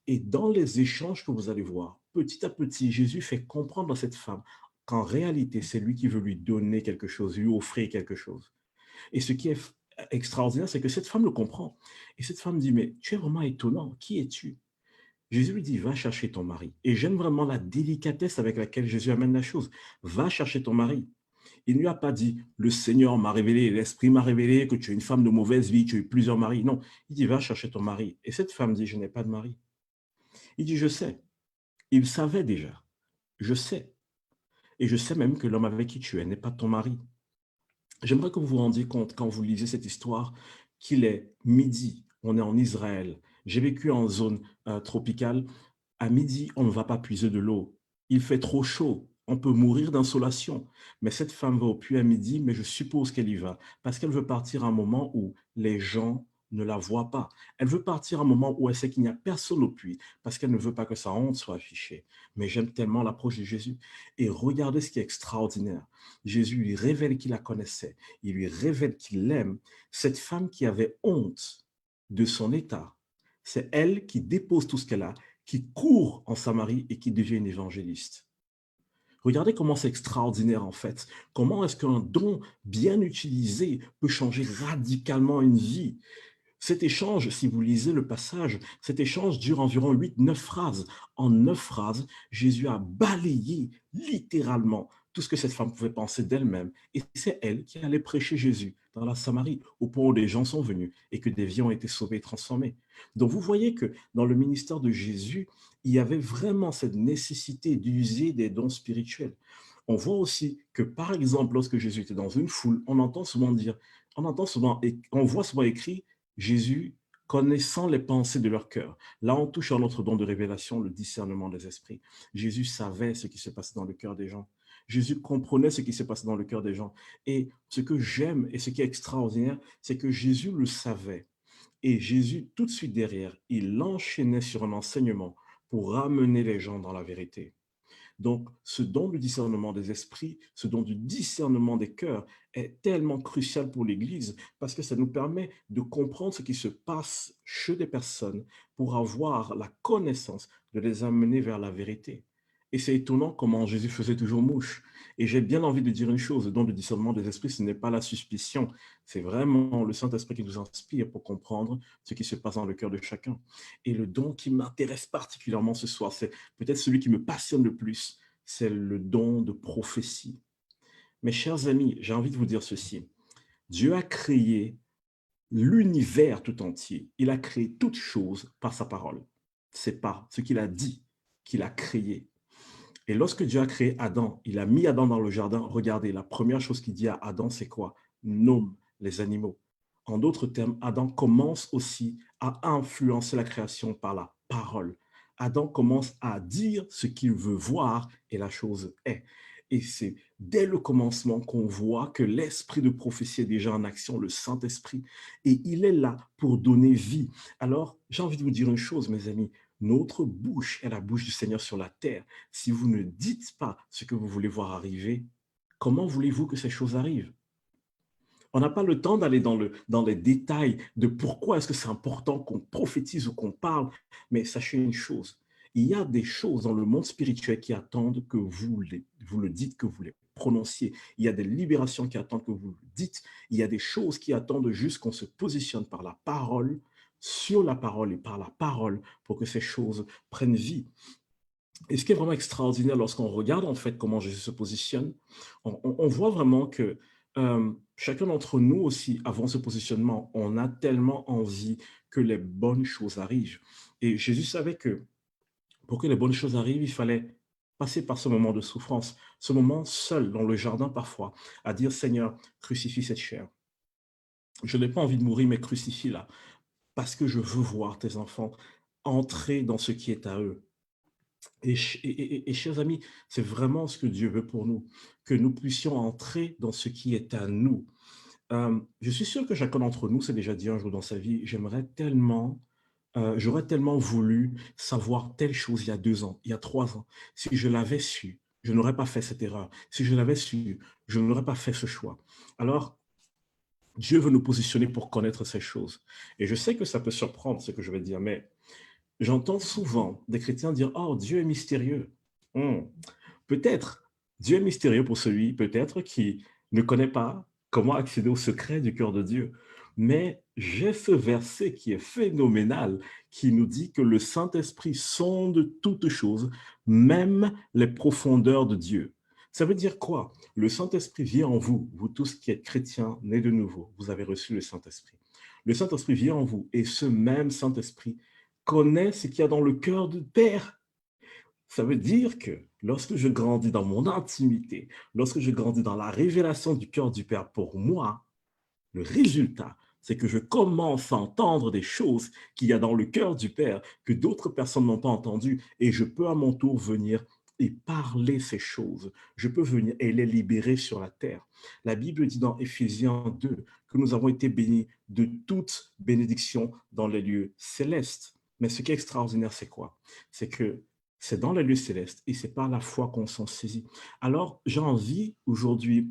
Et dans les échanges que vous allez voir, petit à petit, Jésus fait comprendre à cette femme qu'en réalité, c'est lui qui veut lui donner quelque chose, lui offrir quelque chose. Et ce qui est extraordinaire, c'est que cette femme le comprend. Et cette femme dit, mais tu es vraiment étonnant, qui es-tu? Jésus lui dit, va chercher ton mari. Et j'aime vraiment la délicatesse avec laquelle Jésus amène la chose. Va chercher ton mari. Il ne lui a pas dit, le Seigneur m'a révélé, l'Esprit m'a révélé que tu es une femme de mauvaise vie, tu as eu plusieurs maris. Non, il dit, va chercher ton mari. Et cette femme dit, je n'ai pas de mari. Il dit, je sais. Il savait déjà. Je sais. Et je sais même que l'homme avec qui tu es n'est pas ton mari. J'aimerais que vous vous rendiez compte, quand vous lisez cette histoire, qu'il est midi, on est en Israël. J'ai vécu en zone tropicale. À midi, on ne va pas puiser de l'eau. Il fait trop chaud. On peut mourir d'insolation. Mais cette femme va au puits à midi, mais je suppose qu'elle y va parce qu'elle veut partir à un moment où les gens ne la voient pas. Elle veut partir à un moment où elle sait qu'il n'y a personne au puits parce qu'elle ne veut pas que sa honte soit affichée. Mais j'aime tellement l'approche de Jésus. Et regardez ce qui est extraordinaire. Jésus lui révèle qu'il la connaissait. Il lui révèle qu'il l'aime. Cette femme qui avait honte de son état. C'est elle qui dépose tout ce qu'elle a, qui court en Samarie et qui devient une évangéliste. Regardez comment c'est extraordinaire en fait. Comment est-ce qu'un don bien utilisé peut changer radicalement une vie? Cet échange, si vous lisez le passage, cet échange dure environ 8-9 phrases. En 9 phrases, Jésus a balayé littéralement tout ce que cette femme pouvait penser d'elle-même. Et c'est elle qui allait prêcher Jésus dans la Samarie, au point où des gens sont venus et que des vies ont été sauvées et transformées. Donc vous voyez que dans le ministère de Jésus, il y avait vraiment cette nécessité d'user des dons spirituels. On voit aussi que, par exemple, lorsque Jésus était dans une foule, on voit souvent écrit Jésus connaissant les pensées de leur cœur. Là, on touche à notre don de révélation, le discernement des esprits. Jésus savait ce qui se passait dans le cœur des gens. Jésus comprenait ce qui se passait dans le cœur des gens. Et ce que j'aime et ce qui est extraordinaire, c'est que Jésus le savait. Et Jésus, tout de suite derrière, il enchaînait sur un enseignement pour ramener les gens dans la vérité. Donc, ce don du discernement des esprits, ce don du discernement des cœurs est tellement crucial pour l'Église parce que ça nous permet de comprendre ce qui se passe chez des personnes pour avoir la connaissance de les amener vers la vérité. Et c'est étonnant comment Jésus faisait toujours mouche. Et j'ai bien envie de dire une chose, le don du discernement des esprits, ce n'est pas la suspicion, c'est vraiment le Saint-Esprit qui nous inspire pour comprendre ce qui se passe dans le cœur de chacun. Et le don qui m'intéresse particulièrement ce soir, c'est peut-être celui qui me passionne le plus, c'est le don de prophétie. Mes chers amis, j'ai envie de vous dire ceci. Dieu a créé l'univers tout entier. Il a créé toutes choses par sa parole. C'est par ce qu'il a dit qu'il a créé. Et lorsque Dieu a créé Adam, il a mis Adam dans le jardin. Regardez, la première chose qu'il dit à Adam, c'est quoi? Nomme les animaux. En d'autres termes, Adam commence aussi à influencer la création par la parole. Adam commence à dire ce qu'il veut voir et la chose est. Et c'est dès le commencement qu'on voit que l'esprit de prophétie est déjà en action, le Saint-Esprit, et il est là pour donner vie. Alors, j'ai envie de vous dire une chose, mes amis, notre bouche est la bouche du Seigneur sur la terre. Si vous ne dites pas ce que vous voulez voir arriver, comment voulez-vous que ces choses arrivent? On n'a pas le temps d'aller dans les détails de pourquoi est-ce que c'est important qu'on prophétise ou qu'on parle, mais sachez une chose, il y a des choses dans le monde spirituel qui attendent que vous le dites, que vous les prononciez. Il y a des libérations qui attendent que vous le dites. Il y a des choses qui attendent juste qu'on se positionne par la parole, sur la parole et par la parole pour que ces choses prennent vie. Et ce qui est vraiment extraordinaire lorsqu'on regarde en fait comment Jésus se positionne, on voit vraiment que chacun d'entre nous aussi, avant ce positionnement, on a tellement envie que les bonnes choses arrivent. Et Jésus savait que pour que les bonnes choses arrivent, il fallait passer par ce moment de souffrance, ce moment seul dans le jardin parfois, à dire « Seigneur, crucifie cette chair. Je n'ai pas envie de mourir, mais crucifie-la, parce que je veux voir tes enfants entrer dans ce qui est à eux. » Et chers amis, c'est vraiment ce que Dieu veut pour nous, que nous puissions entrer dans ce qui est à nous. Je suis sûr que chacun d'entre nous s'est déjà dit un jour dans sa vie, j'aurais tellement voulu savoir telle chose il y a 2 ans, il y a 3 ans. Si je l'avais su, je n'aurais pas fait cette erreur. Si je l'avais su, je n'aurais pas fait ce choix. Alors, Dieu veut nous positionner pour connaître ces choses. Et je sais que ça peut surprendre ce que je vais dire, mais j'entends souvent des chrétiens dire « Oh, Dieu est mystérieux. » Peut-être, Dieu est mystérieux pour celui, peut-être, qui ne connaît pas comment accéder au secret du cœur de Dieu. Mais j'ai ce verset qui est phénoménal, qui nous dit que le Saint-Esprit sonde toutes choses, même les profondeurs de Dieu. Ça veut dire quoi? Le Saint-Esprit vient en vous, vous tous qui êtes chrétiens, nés de nouveau, vous avez reçu le Saint-Esprit. Le Saint-Esprit vient en vous, et ce même Saint-Esprit connaît ce qu'il y a dans le cœur du Père. Ça veut dire que lorsque je grandis dans mon intimité, lorsque je grandis dans la révélation du cœur du Père pour moi, le résultat, c'est que je commence à entendre des choses qu'il y a dans le cœur du Père que d'autres personnes n'ont pas entendues et je peux à mon tour venir et parler ces choses. Je peux venir et les libérer sur la terre. La Bible dit dans Éphésiens 2 que nous avons été bénis de toute bénédiction dans les lieux célestes. Mais ce qui est extraordinaire, c'est quoi? C'est que c'est dans les lieux célestes et c'est par la foi qu'on s'en saisit. Alors, j'ai envie aujourd'hui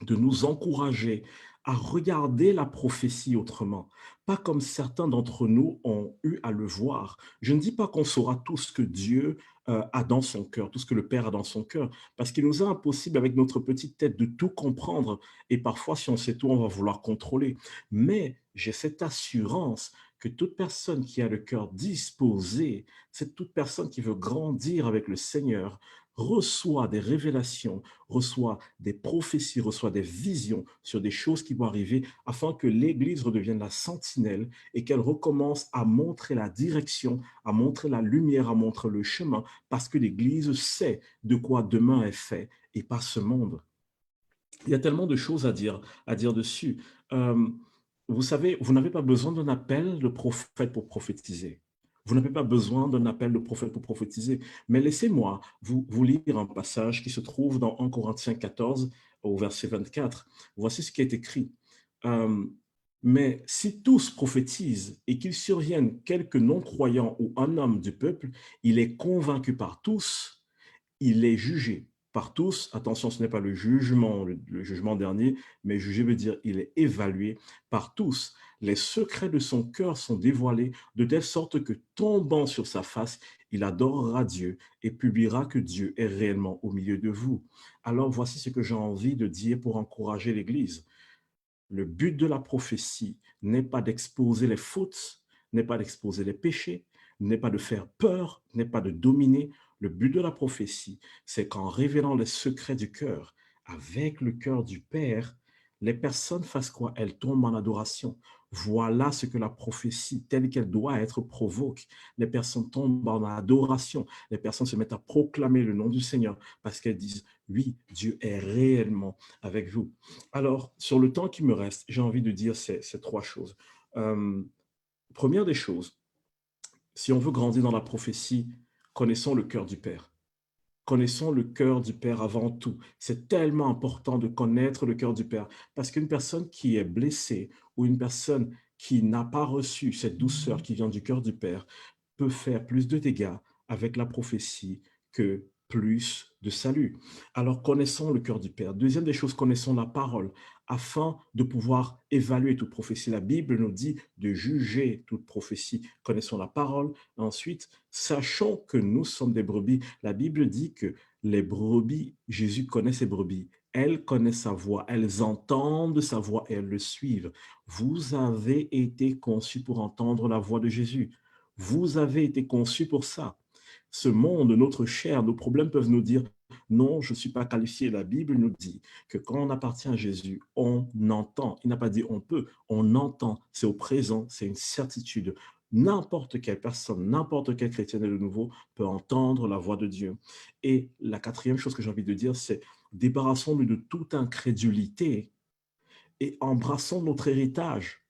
de nous encourager à regarder la prophétie autrement, pas comme certains d'entre nous ont eu à le voir. Je ne dis pas qu'on saura tout ce que Dieu a dans son cœur, tout ce que le Père a dans son cœur, parce qu'il nous est impossible avec notre petite tête de tout comprendre. Et parfois, si on sait tout, on va vouloir contrôler. Mais j'ai cette assurance que toute personne qui a le cœur disposé, c'est toute personne qui veut grandir avec le Seigneur, reçoit des révélations, reçoit des prophéties, reçoit des visions sur des choses qui vont arriver afin que l'Église redevienne la sentinelle et qu'elle recommence à montrer la direction, à montrer la lumière, à montrer le chemin, parce que l'Église sait de quoi demain est fait et pas ce monde. Il y a tellement de choses à dire dessus. Euh, vous savez, vous n'avez pas besoin d'un appel de prophète pour prophétiser. Vous n'avez pas besoin d'un appel de prophète pour prophétiser. Mais laissez-moi vous lire un passage qui se trouve dans 1 Corinthiens 14 au verset 24. Voici ce qui est écrit. Euh, mais si tous prophétisent et qu'il survienne quelque non-croyant ou un homme du peuple, il est convaincu par tous, il est jugé par tous. Attention, ce n'est pas le jugement dernier, mais jugé veut dire il est évalué par tous. Les secrets de son cœur sont dévoilés de telle sorte que tombant sur sa face, il adorera Dieu et publiera que Dieu est réellement au milieu de vous. Alors voici ce que j'ai envie de dire pour encourager l'Église. Le but de la prophétie n'est pas d'exposer les fautes, n'est pas d'exposer les péchés, n'est pas de faire peur, n'est pas de dominer. Le but de la prophétie, c'est qu'en révélant les secrets du cœur, avec le cœur du Père, les personnes fassent quoi? Elles tombent en adoration. Voilà ce que la prophétie, telle qu'elle doit être, provoque. Les personnes tombent en adoration. Les personnes se mettent à proclamer le nom du Seigneur parce qu'elles disent, oui, Dieu est réellement avec vous. Alors, sur le temps qui me reste, j'ai envie de dire ces trois choses. Première des choses, si on veut grandir dans la prophétie, connaissons le cœur du Père. Connaissons le cœur du Père avant tout. C'est tellement important de connaître le cœur du Père parce qu'une personne qui est blessée ou une personne qui n'a pas reçu cette douceur qui vient du cœur du Père peut faire plus de dégâts avec la prophétie que plus de salut. Alors connaissons le cœur du Père. Deuxième des choses, connaissons la parole afin de pouvoir évaluer toute prophétie. La Bible nous dit de juger toute prophétie. Connaissons la parole. Ensuite, sachons que nous sommes des brebis. La Bible dit que les brebis, Jésus connaît ses brebis. Elles connaissent sa voix, elles entendent sa voix et elles le suivent. Vous avez été conçus pour entendre la voix de Jésus. Vous avez été conçus pour ça. Ce monde, notre chair, nos problèmes peuvent nous dire non, je ne suis pas qualifié. La Bible nous dit que quand on appartient à Jésus, on entend. Il n'a pas dit on peut, on entend. C'est au présent, c'est une certitude. N'importe quelle personne, n'importe quel chrétien de nouveau peut entendre la voix de Dieu. Et la quatrième chose que j'ai envie de dire, c'est débarrassons-nous de toute incrédulité et embrassons notre héritage.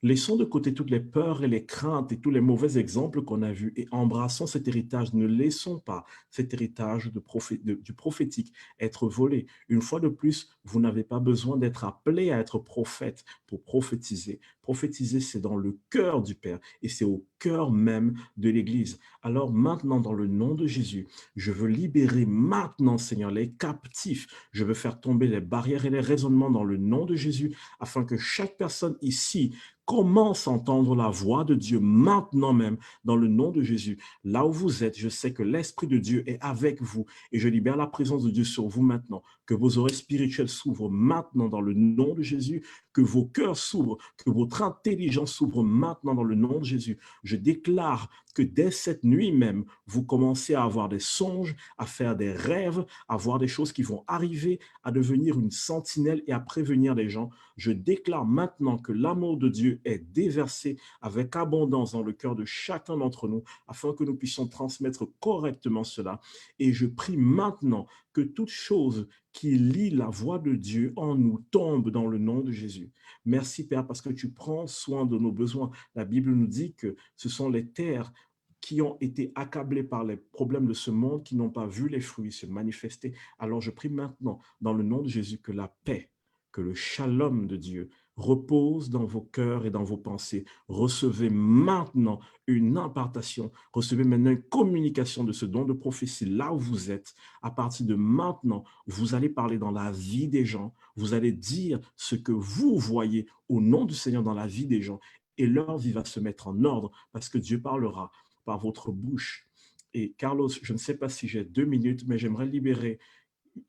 Laissons de côté toutes les peurs et les craintes et tous les mauvais exemples qu'on a vus et embrassons cet héritage. Ne laissons pas cet héritage du prophétique être volé. Une fois de plus, vous n'avez pas besoin d'être appelé à être prophète pour prophétiser. Prophétiser, c'est dans le cœur du Père et c'est au cœur même de l'Église. Alors maintenant, dans le nom de Jésus, je veux libérer maintenant, Seigneur, les captifs. Je veux faire tomber les barrières et les raisonnements dans le nom de Jésus afin que chaque personne ici commence à entendre la voix de Dieu maintenant même, dans le nom de Jésus. Là où vous êtes, je sais que l'Esprit de Dieu est avec vous et je libère la présence de Dieu sur vous maintenant. Que vos oreilles spirituelles s'ouvrent maintenant dans le nom de Jésus, que vos cœurs s'ouvrent, que votre intelligence s'ouvre maintenant dans le nom de Jésus. Je déclare que dès cette nuit même, vous commencez à avoir des songes, à faire des rêves, à voir des choses qui vont arriver, à devenir une sentinelle et à prévenir les gens. Je déclare maintenant que l'amour de Dieu est déversé avec abondance dans le cœur de chacun d'entre nous afin que nous puissions transmettre correctement cela. Et je prie maintenant que toute chose qui lie la voix de Dieu en nous tombe dans le nom de Jésus. Merci Père parce que tu prends soin de nos besoins. La Bible nous dit que ce sont les terres qui ont été accablés par les problèmes de ce monde, qui n'ont pas vu les fruits se manifester. Alors je prie maintenant, dans le nom de Jésus, que la paix, que le shalom de Dieu repose dans vos cœurs et dans vos pensées. Recevez maintenant une impartation, recevez maintenant une communication de ce don de prophétie là où vous êtes. À partir de maintenant, vous allez parler dans la vie des gens, vous allez dire ce que vous voyez au nom du Seigneur dans la vie des gens et leur vie va se mettre en ordre parce que Dieu parlera par votre bouche. Et Carlos, je ne sais pas si j'ai 2 minutes, mais j'aimerais libérer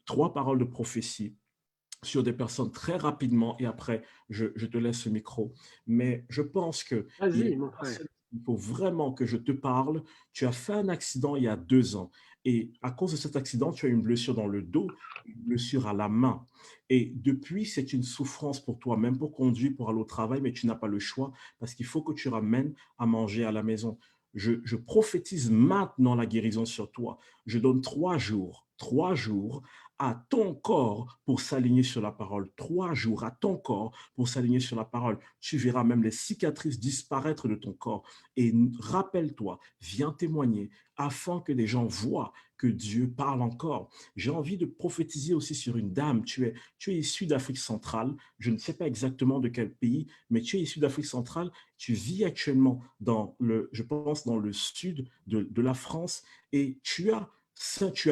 3 paroles de prophétie sur des personnes très rapidement et après, je te laisse le micro. Mais je pense que Vas-y, mon frère. il faut vraiment que je te parle. Tu as fait un accident il y a 2 ans et à cause de cet accident, tu as une blessure dans le dos, une blessure à la main. Et depuis, c'est une souffrance pour toi, même pour conduire, pour aller au travail, mais tu n'as pas le choix parce qu'il faut que tu ramènes à manger à la maison. Je prophétise maintenant la guérison sur toi. Je donne 3 jours à ton corps pour s'aligner sur la parole. 3 jours à ton corps pour s'aligner sur la parole. Tu verras même les cicatrices disparaître de ton corps. Et rappelle-toi, viens témoigner afin que des gens voient que Dieu parle encore. J'ai envie de prophétiser aussi sur une dame. Tu es issu d'Afrique centrale. Je ne sais pas exactement de quel pays, mais tu es issu d'Afrique centrale. Tu vis actuellement je pense, dans le sud de la France et tu as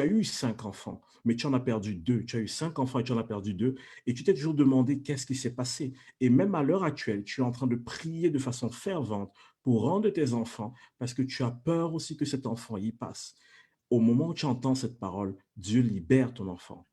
eu 5 enfants, mais tu en as perdu 2. Tu as eu 5 enfants et tu en as perdu 2. Et tu t'es toujours demandé qu'est-ce qui s'est passé. Et même à l'heure actuelle, tu es en train de prier de façon fervente pour rendre tes enfants parce que tu as peur aussi que cet enfant y passe. Au moment où tu entends cette parole, Dieu libère ton enfant.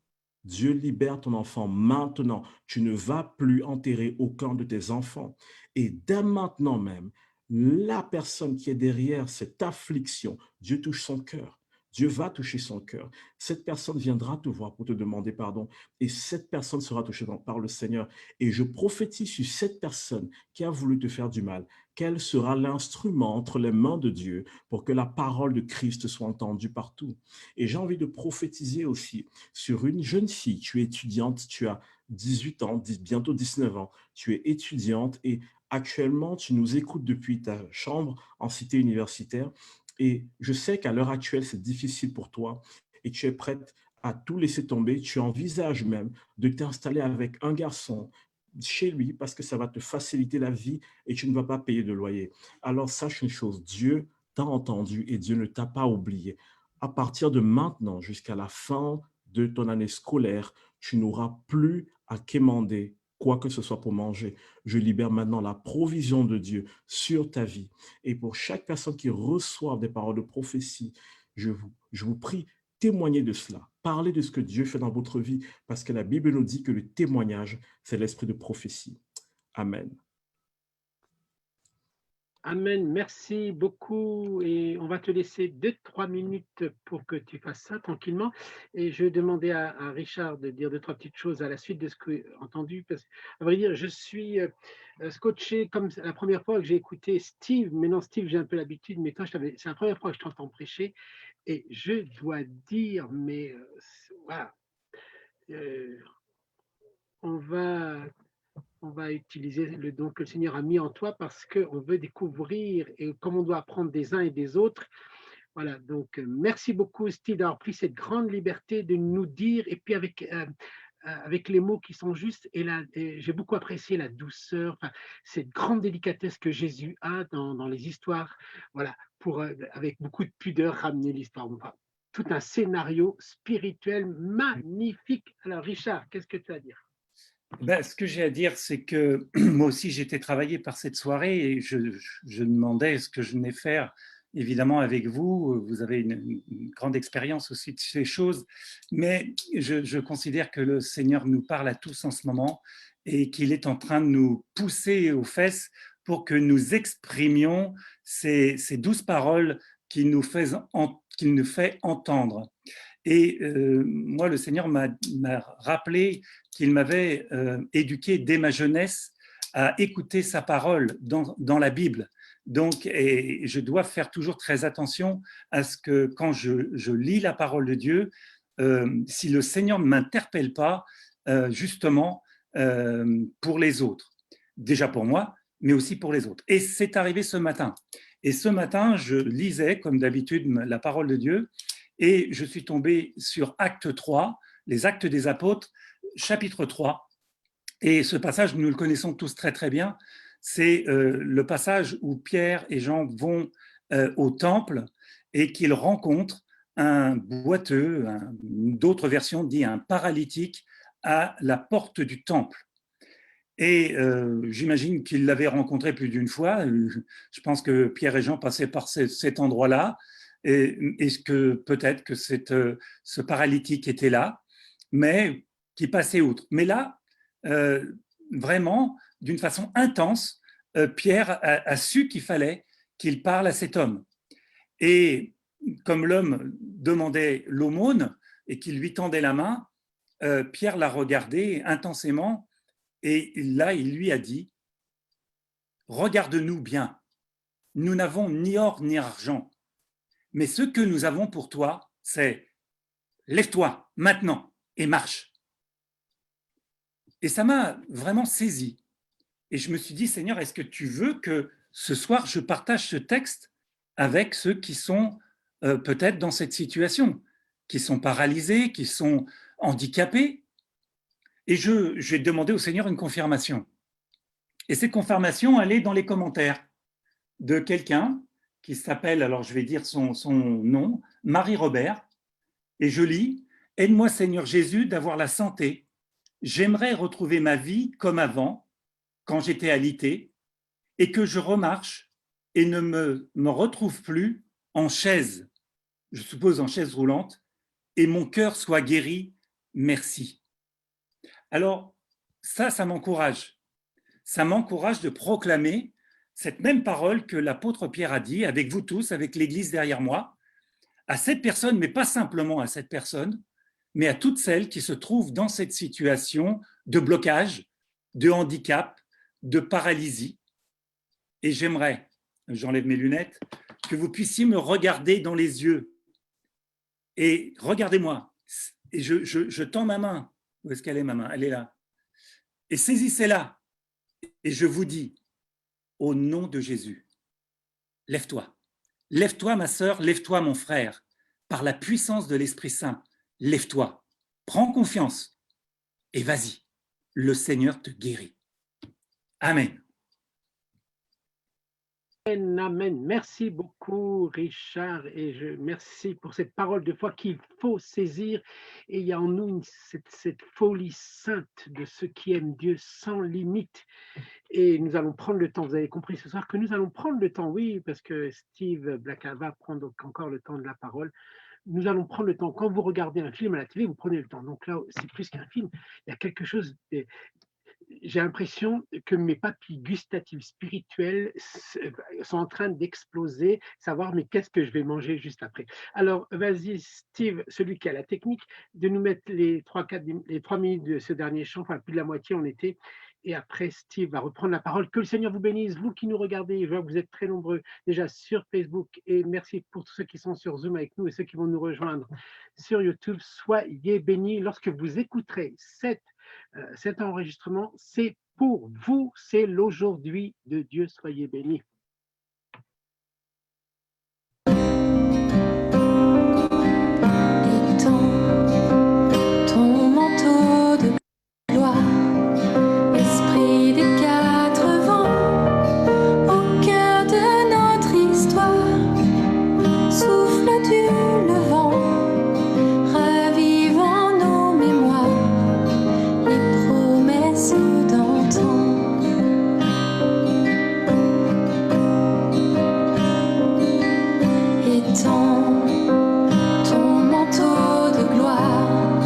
Dieu libère ton enfant maintenant. Tu ne vas plus enterrer aucun de tes enfants. Et dès maintenant même, la personne qui est derrière cette affliction, Dieu touche son cœur. Dieu va toucher son cœur. Cette personne viendra te voir pour te demander pardon et cette personne sera touchée par le Seigneur. Et je prophétise sur cette personne qui a voulu te faire du mal, qu'elle sera l'instrument entre les mains de Dieu pour que la parole de Christ soit entendue partout. Et j'ai envie de prophétiser aussi sur une jeune fille. Tu es étudiante, tu as 18 ans, bientôt 19 ans. Tu es étudiante et actuellement, tu nous écoutes depuis ta chambre en cité universitaire. Et je sais qu'à l'heure actuelle, c'est difficile pour toi et tu es prête à tout laisser tomber. Tu envisages même de t'installer avec un garçon chez lui parce que ça va te faciliter la vie et tu ne vas pas payer de loyer. Alors sache une chose, Dieu t'a entendu et Dieu ne t'a pas oublié. À partir de maintenant jusqu'à la fin de ton année scolaire, tu n'auras plus à quémander quoi que ce soit pour manger. Je libère maintenant la provision de Dieu sur ta vie. Et pour chaque personne qui reçoit des paroles de prophétie, je vous prie, témoignez de cela. Parlez de ce que Dieu fait dans votre vie, parce que la Bible nous dit que le témoignage, c'est l'esprit de prophétie. Amen. Amen, merci beaucoup et on va te laisser 2-3 minutes pour que tu fasses ça tranquillement et je vais demander à Richard de dire 2-3 petites choses à la suite de ce que j'ai entendu parce qu'à vrai dire je suis scotché comme la première fois que j'ai écouté Steve, maintenant Steve j'ai un peu l'habitude mais toi c'est la première fois que je t'entends prêcher et je dois dire mais voilà on va utiliser le don que le Seigneur a mis en toi parce qu'on veut découvrir et comme on doit apprendre des uns et des autres. Voilà, donc merci beaucoup Steve d'avoir pris cette grande liberté de nous dire et puis avec les mots qui sont justes et j'ai beaucoup apprécié la douceur, cette grande délicatesse que Jésus a dans les histoires, voilà, pour avec beaucoup de pudeur ramener l'histoire. Tout un scénario spirituel magnifique. Alors Richard, qu'est-ce que tu as à dire? Ce que j'ai à dire, c'est que moi aussi, j'ai été travaillé par cette soirée et je demandais ce que je venais faire, évidemment, avec vous. Vous avez une grande expérience aussi de ces choses, mais je considère que le Seigneur nous parle à tous en ce moment et qu'il est en train de nous pousser aux fesses pour que nous exprimions ces douces paroles qu'il nous fait entendre. Et moi, le Seigneur m'a rappelé qu'il m'avait éduqué dès ma jeunesse à écouter sa parole dans la Bible. Donc, et je dois faire toujours très attention à ce que quand je lis la parole de Dieu, si le Seigneur ne m'interpelle pas, justement, pour les autres. Déjà pour moi, mais aussi pour les autres. Et c'est arrivé ce matin. Et ce matin, je lisais, comme d'habitude, la parole de Dieu, et je suis tombé sur Acte 3, les Actes des Apôtres, chapitre 3. Et ce passage, nous le connaissons tous très très bien, c'est le passage où Pierre et Jean vont au temple et qu'ils rencontrent un boiteux, d'autres versions disent un paralytique, à la porte du temple. Et j'imagine qu'ils l'avaient rencontré plus d'une fois. Je pense que Pierre et Jean passaient par cet endroit-là, et que peut-être que ce paralytique était là, mais qui passait outre. Mais là, vraiment, d'une façon intense, Pierre a su qu'il fallait qu'il parle à cet homme. Et comme l'homme demandait l'aumône et qu'il lui tendait la main, Pierre l'a regardé intensément et là, il lui a dit « Regarde-nous bien, nous n'avons ni or ni argent, mais ce que nous avons pour toi, c'est lève-toi maintenant et marche. » Et ça m'a vraiment saisi. Et je me suis dit, Seigneur, est-ce que tu veux que ce soir, je partage ce texte avec ceux qui sont peut-être dans cette situation, qui sont paralysés, qui sont handicapés? Et j'ai demandé au Seigneur une confirmation. Et cette confirmation, elle est dans les commentaires de quelqu'un qui s'appelle, alors je vais dire son nom, Marie-Robert. Et je lis, « Aide-moi Seigneur Jésus d'avoir la santé. J'aimerais retrouver ma vie comme avant, quand j'étais alité, et que je remarche et ne me retrouve plus en chaise, je suppose en chaise roulante, et mon cœur soit guéri, merci. » Alors, ça m'encourage. Ça m'encourage de proclamer cette même parole que l'apôtre Pierre a dit, avec vous tous, avec l'Église derrière moi, à cette personne, mais pas simplement à cette personne, mais à toutes celles qui se trouvent dans cette situation de blocage, de handicap, de paralysie. Et j'aimerais, j'enlève mes lunettes, que vous puissiez me regarder dans les yeux. Et regardez-moi, et je tends ma main. Où est-ce qu'elle est, ma main? Elle est là. Et saisissez-la. Et je vous dis, au nom de Jésus, lève-toi. Lève-toi, ma sœur, lève-toi, mon frère. Par la puissance de l'Esprit Saint, lève-toi. Prends confiance et vas-y. Le Seigneur te guérit. Amen. Amen. Merci beaucoup, Richard, et merci pour cette parole de foi qu'il faut saisir. Et il y a en nous cette folie sainte de ceux qui aiment Dieu sans limite. Et nous allons prendre le temps. Vous avez compris ce soir que nous allons prendre le temps, oui, parce que Steve Blacka va prendre encore le temps de la parole. Nous allons prendre le temps. Quand vous regardez un film à la télé, vous prenez le temps. Donc là, c'est plus qu'un film. Il y a quelque chose. J'ai l'impression que mes papilles gustatives spirituelles sont en train d'exploser, savoir mais qu'est-ce que je vais manger juste après. Alors, vas-y, Steve, celui qui a la technique, de nous mettre les 3 minutes de ce dernier chant, enfin plus de la moitié on était, et après Steve va reprendre la parole. Que le Seigneur vous bénisse, vous qui nous regardez, je vois que vous êtes très nombreux déjà sur Facebook, et merci pour tous ceux qui sont sur Zoom avec nous et ceux qui vont nous rejoindre sur YouTube. Soyez bénis lorsque vous écouterez cet enregistrement, c'est pour vous, c'est l'aujourd'hui de Dieu, soyez bénis. Ton manteau de gloire, esprit des 4 vents, au cœur de notre histoire, souffle du levant, ravivant nos mémoires. Ton manteau de gloire,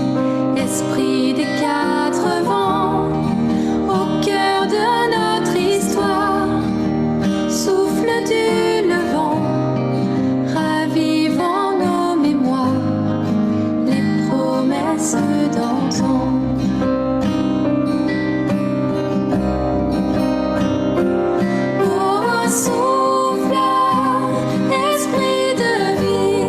esprit des 4 vents, au cœur de notre histoire, souffle du levant, ravivant nos mémoires, les promesses d'antan. Souffle, esprit de vie.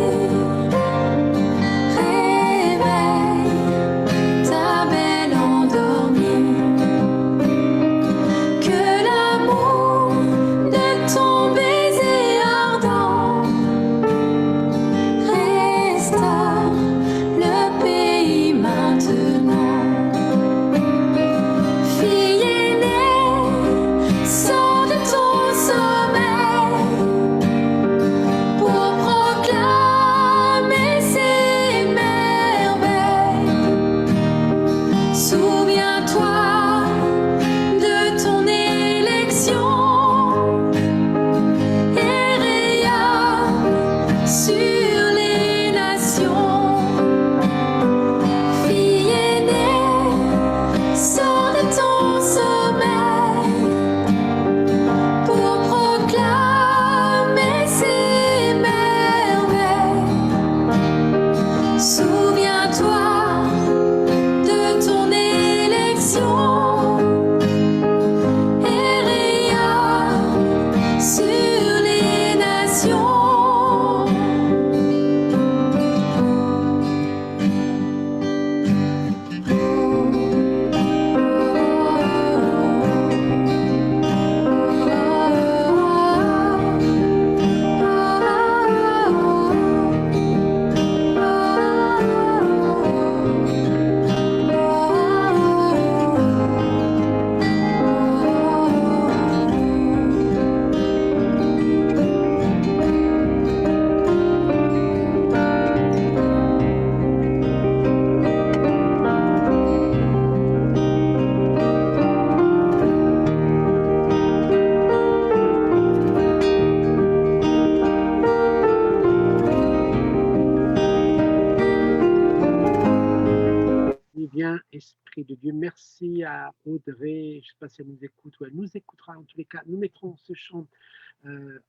Esprit de Dieu. Merci à Audrey, je ne sais pas si elle nous écoute ou elle nous écoutera. En tous les cas, nous mettrons ce chant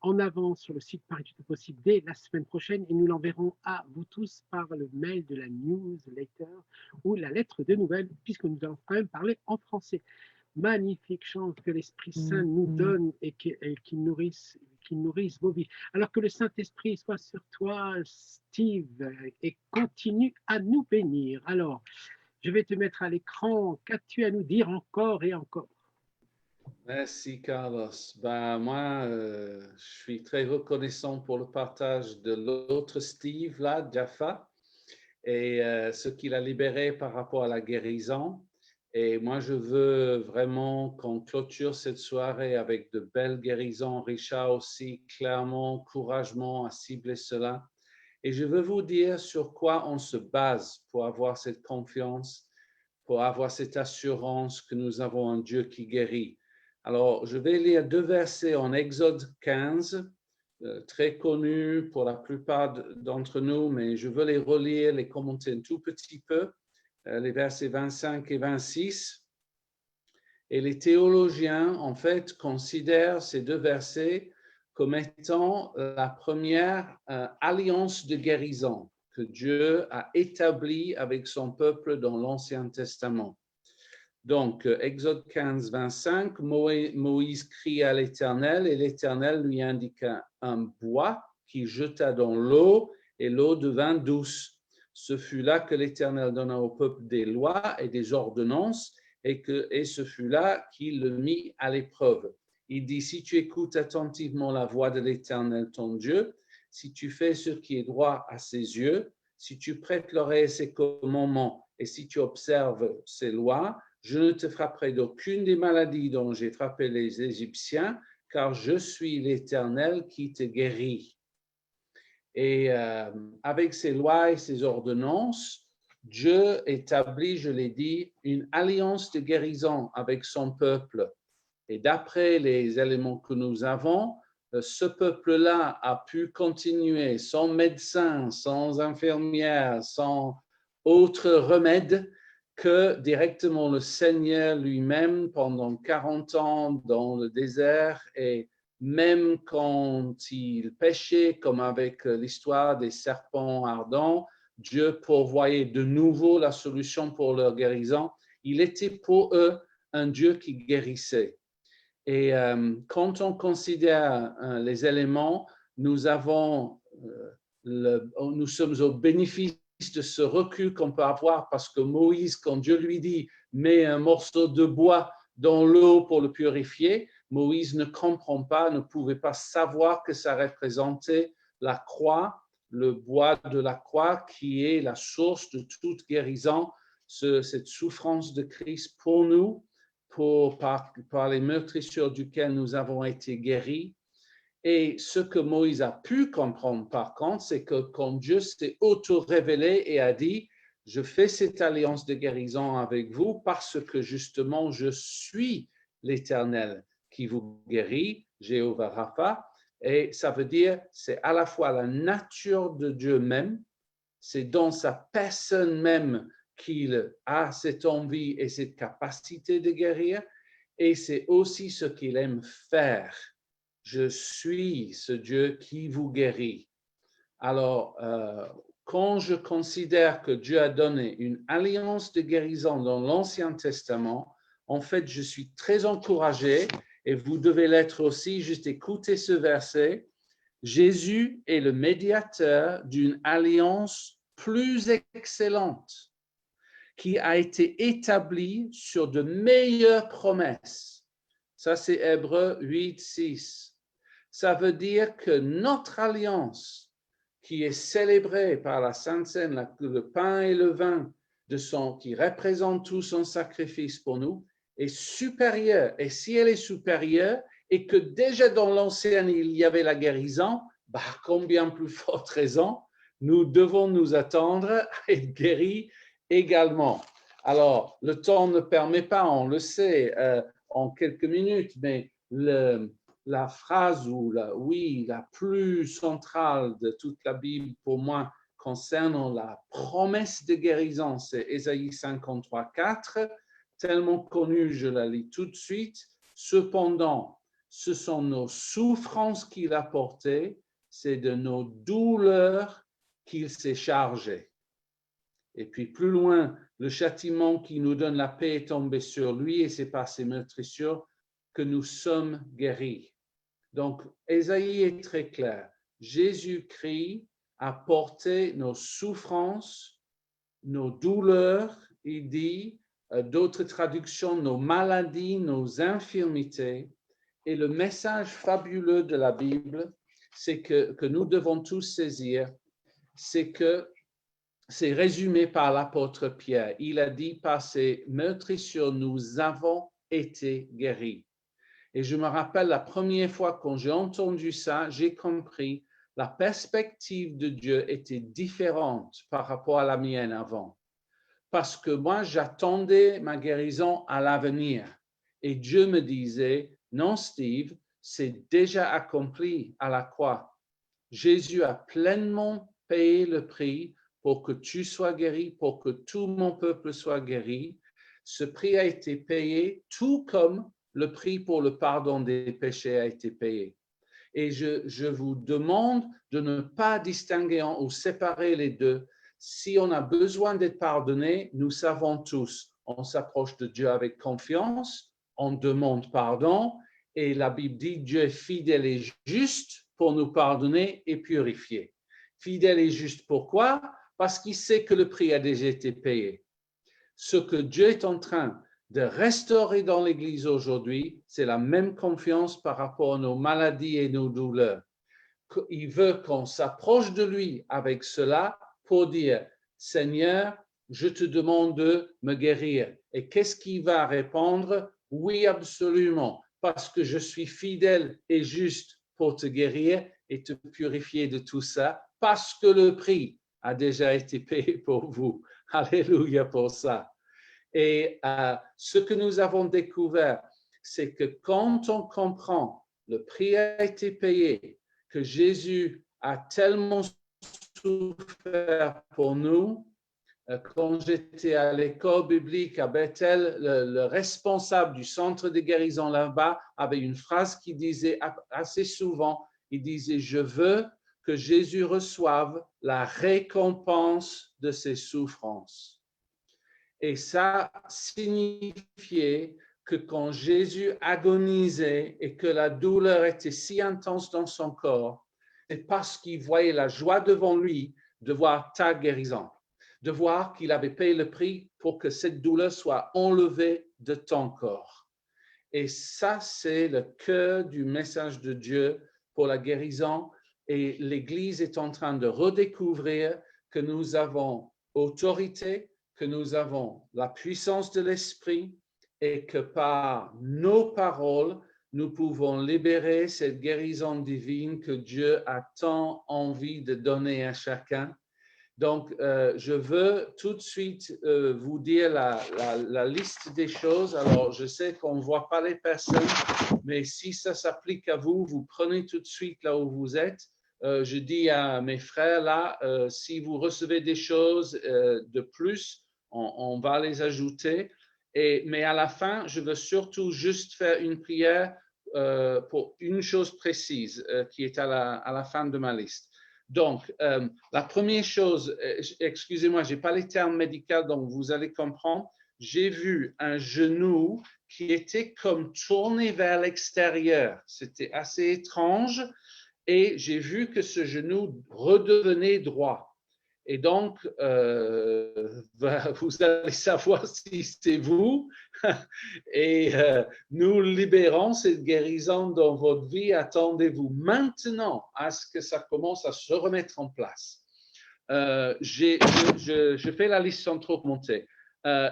en avant sur le site Paris Tout est possible dès la semaine prochaine et nous l'enverrons à vous tous par le mail de la newsletter ou la lettre de nouvelles, puisque nous allons quand même parler en français. Magnifique chant que l'Esprit Saint nous donne et qui nourrisse vos vies. Alors que le Saint-Esprit soit sur toi, Steve, et continue à nous bénir. Alors, je vais te mettre à l'écran. Qu'as-tu à nous dire encore et encore? Merci, Carlos. Moi, je suis très reconnaissant pour le partage de l'autre Steve, là, Jaffa, et ce qu'il a libéré par rapport à la guérison. Et moi, je veux vraiment qu'on clôture cette soirée avec de belles guérisons. Richard aussi, clairement, encouragement à cibler cela. Et je veux vous dire sur quoi on se base pour avoir cette confiance, pour avoir cette assurance que nous avons un Dieu qui guérit. Alors, je vais lire 2 versets en Exode 15, très connus pour la plupart d'entre nous, mais je veux les relire, les commenter un tout petit peu. Les versets 25 et 26. Et les théologiens, en fait, considèrent ces 2 versets comme étant la première alliance de guérison que Dieu a établie avec son peuple dans l'Ancien Testament. Donc, Exode 15, 25, Moïse crie à l'Éternel et l'Éternel lui indiqua un bois qui jeta dans l'eau et l'eau devint douce. Ce fut là que l'Éternel donna au peuple des lois et des ordonnances et ce fut là qu'il le mit à l'épreuve. Il dit, si tu écoutes attentivement la voix de l'Éternel ton Dieu, si tu fais ce qui est droit à ses yeux, si tu prêtes l'oreille à ses commandements et si tu observes ses lois, je ne te frapperai d'aucune des maladies dont j'ai frappé les Égyptiens, car je suis l'Éternel qui te guérit. Et avec ses lois et ses ordonnances, Dieu établit, je l'ai dit, une alliance de guérison avec son peuple. Et d'après les éléments que nous avons, ce peuple-là a pu continuer sans médecin, sans infirmière, sans autre remède que directement le Seigneur lui-même pendant 40 ans dans le désert et même quand il péchait, comme avec l'histoire des serpents ardents, Dieu pourvoyait de nouveau la solution pour leur guérison. Il était pour eux un Dieu qui guérissait. Et quand on considère les éléments, nous sommes au bénéfice de ce recul qu'on peut avoir parce que Moïse, quand Dieu lui dit « mets un morceau de bois dans l'eau pour le purifier », Moïse ne comprend pas, ne pouvait pas savoir que ça représentait la croix, le bois de la croix qui est la source de toute guérison, cette souffrance de Christ pour nous, par les meurtrissures duquel nous avons été guéris. Et ce que Moïse a pu comprendre par contre, c'est que quand Dieu s'est auto-révélé et a dit « Je fais cette alliance de guérison avec vous parce que justement je suis l'Éternel qui vous guérit, Jéhovah Rapha ». Et ça veut dire c'est à la fois la nature de Dieu même, c'est dans sa personne même qu'il a cette envie et cette capacité de guérir, et c'est aussi ce qu'il aime faire. Je suis ce Dieu qui vous guérit. Alors, quand je considère que Dieu a donné une alliance de guérison dans l'Ancien Testament, en fait, je suis très encouragé, et vous devez l'être aussi, juste écoutez ce verset. Jésus est le médiateur d'une alliance plus excellente qui a été établie sur de meilleures promesses. Ça, c'est Hébreux 8, 6. Ça veut dire que notre alliance, qui est célébrée par la Sainte Seine, le pain et le vin, qui représente tout son sacrifice pour nous, est supérieure. Et si elle est supérieure, et que déjà dans l'Ancien, il y avait la guérison, combien plus forte raison, nous devons nous attendre à être guéris également. Alors, le temps ne permet pas, on le sait, en quelques minutes, mais la phrase la plus centrale de toute la Bible pour moi concernant la promesse de guérison, c'est Ésaïe 53, 4, tellement connu, je la lis tout de suite. Cependant, ce sont nos souffrances qu'il a portées, c'est de nos douleurs qu'il s'est chargé. Et puis plus loin, le châtiment qui nous donne la paix est tombé sur lui et c'est par ses meurtrissures que nous sommes guéris. Donc, Ésaïe est très clair. Jésus-Christ a porté nos souffrances, nos douleurs, il dit, d'autres traductions, nos maladies, nos infirmités. Et le message fabuleux de la Bible, c'est que nous devons tous saisir, c'est que c'est résumé par l'apôtre Pierre. Il a dit, par ses meurtrissures, nous avons été guéris. Et je me rappelle la première fois quand j'ai entendu ça, j'ai compris la perspective de Dieu était différente par rapport à la mienne avant. Parce que moi, j'attendais ma guérison à l'avenir. Et Dieu me disait, non, Steve, c'est déjà accompli à la croix. Jésus a pleinement payé le prix pour que tu sois guéri, pour que tout mon peuple soit guéri. Ce prix a été payé tout comme le prix pour le pardon des péchés a été payé. Et je vous demande de ne pas distinguer ou séparer les deux. Si on a besoin d'être pardonné, nous savons tous, on s'approche de Dieu avec confiance, on demande pardon, et la Bible dit Dieu est fidèle et juste pour nous pardonner et purifier. Fidèle et juste, pourquoi? Parce qu'il sait que le prix a déjà été payé. Ce que Dieu est en train de restaurer dans l'Église aujourd'hui, c'est la même confiance par rapport à nos maladies et nos douleurs. Il veut qu'on s'approche de lui avec cela pour dire, Seigneur, je te demande de me guérir. Et qu'est-ce qu'il va répondre? Oui, absolument, parce que je suis fidèle et juste pour te guérir et te purifier de tout ça, parce que le prix a déjà été payé pour vous. Alléluia pour ça. Et ce que nous avons découvert, c'est que quand on comprend le prix a été payé, que Jésus a tellement souffert pour nous, quand j'étais à l'école biblique à Bethel, le responsable du centre de guérison là-bas avait une phrase qui disait assez souvent, il disait « Je veux que Jésus reçoive la récompense de ses souffrances ». Et ça signifiait que quand Jésus agonisait et que la douleur était si intense dans son corps, c'est parce qu'il voyait la joie devant lui de voir ta guérison, de voir qu'il avait payé le prix pour que cette douleur soit enlevée de ton corps. Et ça, c'est le cœur du message de Dieu pour la guérison. Et l'Église est en train de redécouvrir que nous avons autorité, que nous avons la puissance de l'Esprit et que par nos paroles, nous pouvons libérer cette guérison divine que Dieu a tant envie de donner à chacun. Donc, je veux tout de suite vous dire la liste des choses. Alors, je sais qu'on ne voit pas les personnes, mais si ça s'applique à vous, vous prenez tout de suite là où vous êtes. Je dis à mes frères là, si vous recevez des choses de plus, on va les ajouter. Mais à la fin, je veux surtout juste faire une prière pour une chose précise qui est à la fin de ma liste. Donc, la première chose, excusez-moi, je n'ai pas les termes médicaux, donc vous allez comprendre. J'ai vu un genou qui était comme tourné vers l'extérieur. C'était assez étrange et j'ai vu que ce genou redevenait droit. Et donc, vous allez savoir si c'est vous. Et nous libérons cette guérison dans votre vie. Attendez-vous maintenant à ce que ça commence à se remettre en place. Je fais la liste sans trop monter.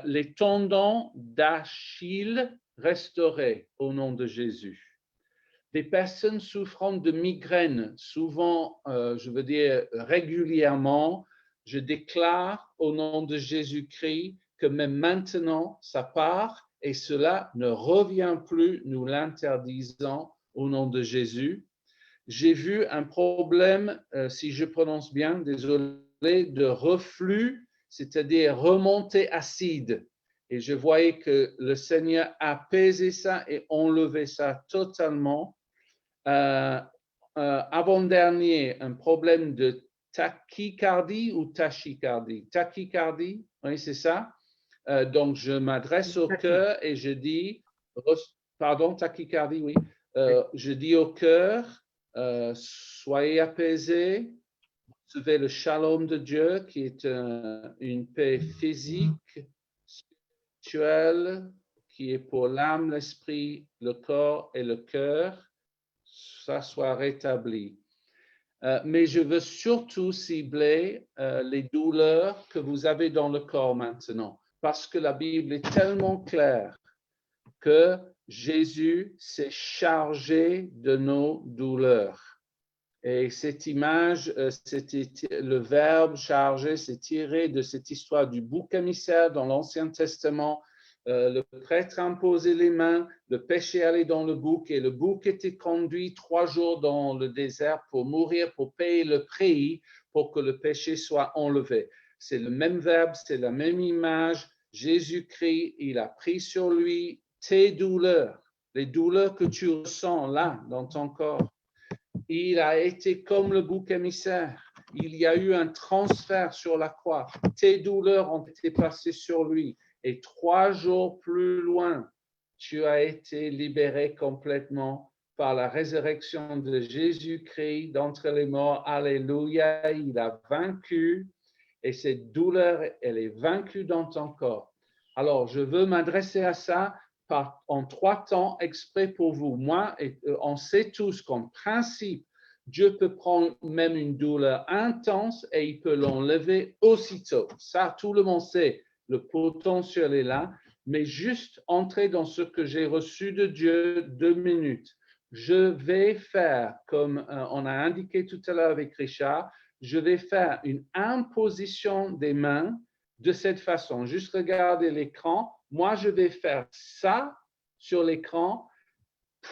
Les tendons d'Achille restaurés au nom de Jésus. Des personnes souffrant de migraines, souvent, je veux dire régulièrement, je déclare au nom de Jésus-Christ que même maintenant, ça part et cela ne revient plus, nous l'interdisons au nom de Jésus. J'ai vu un problème, si je prononce bien, désolé, de reflux, c'est-à-dire remontée acide. Et je voyais que le Seigneur apaisait ça et enlevait ça totalement. Avant-dernier, un problème de tachycardie ou tachycardie? Tachycardie, oui, c'est ça. Donc, je m'adresse au cœur et je dis, pardon, tachycardie, oui. Je dis au cœur, soyez apaisés, recevez le shalom de Dieu qui est une paix physique, spirituelle, qui est pour l'âme, l'esprit, le corps et le cœur, ça soit rétabli. Mais je veux surtout cibler les douleurs que vous avez dans le corps maintenant, parce que la Bible est tellement claire que Jésus s'est chargé de nos douleurs. Et cette image, le verbe chargé, c'est tiré de cette histoire du bouc émissaire dans l'Ancien Testament. Le prêtre imposait les mains, le péché allait dans le bouc et le bouc était conduit 3 jours dans le désert pour mourir, pour payer le prix pour que le péché soit enlevé. C'est le même verbe, c'est la même image. Jésus-Christ, il a pris sur lui tes douleurs, les douleurs que tu ressens là dans ton corps. Il a été comme le bouc émissaire. Il y a eu un transfert sur la croix. Tes douleurs ont été passées sur lui. Et 3 jours plus loin, tu as été libéré complètement par la résurrection de Jésus-Christ d'entre les morts. Alléluia, il a vaincu. Et cette douleur, elle est vaincue dans ton corps. Alors, je veux m'adresser à ça en 3 temps exprès pour vous. Moi, on sait tous qu'en principe, Dieu peut prendre même une douleur intense et il peut l'enlever aussitôt. Ça, tout le monde sait. Le potentiel est là, mais juste entrer dans ce que j'ai reçu de Dieu 2 minutes. Je vais faire, comme on a indiqué tout à l'heure avec Richard, je vais faire une imposition des mains de cette façon. Juste regardez l'écran. Moi, je vais faire ça sur l'écran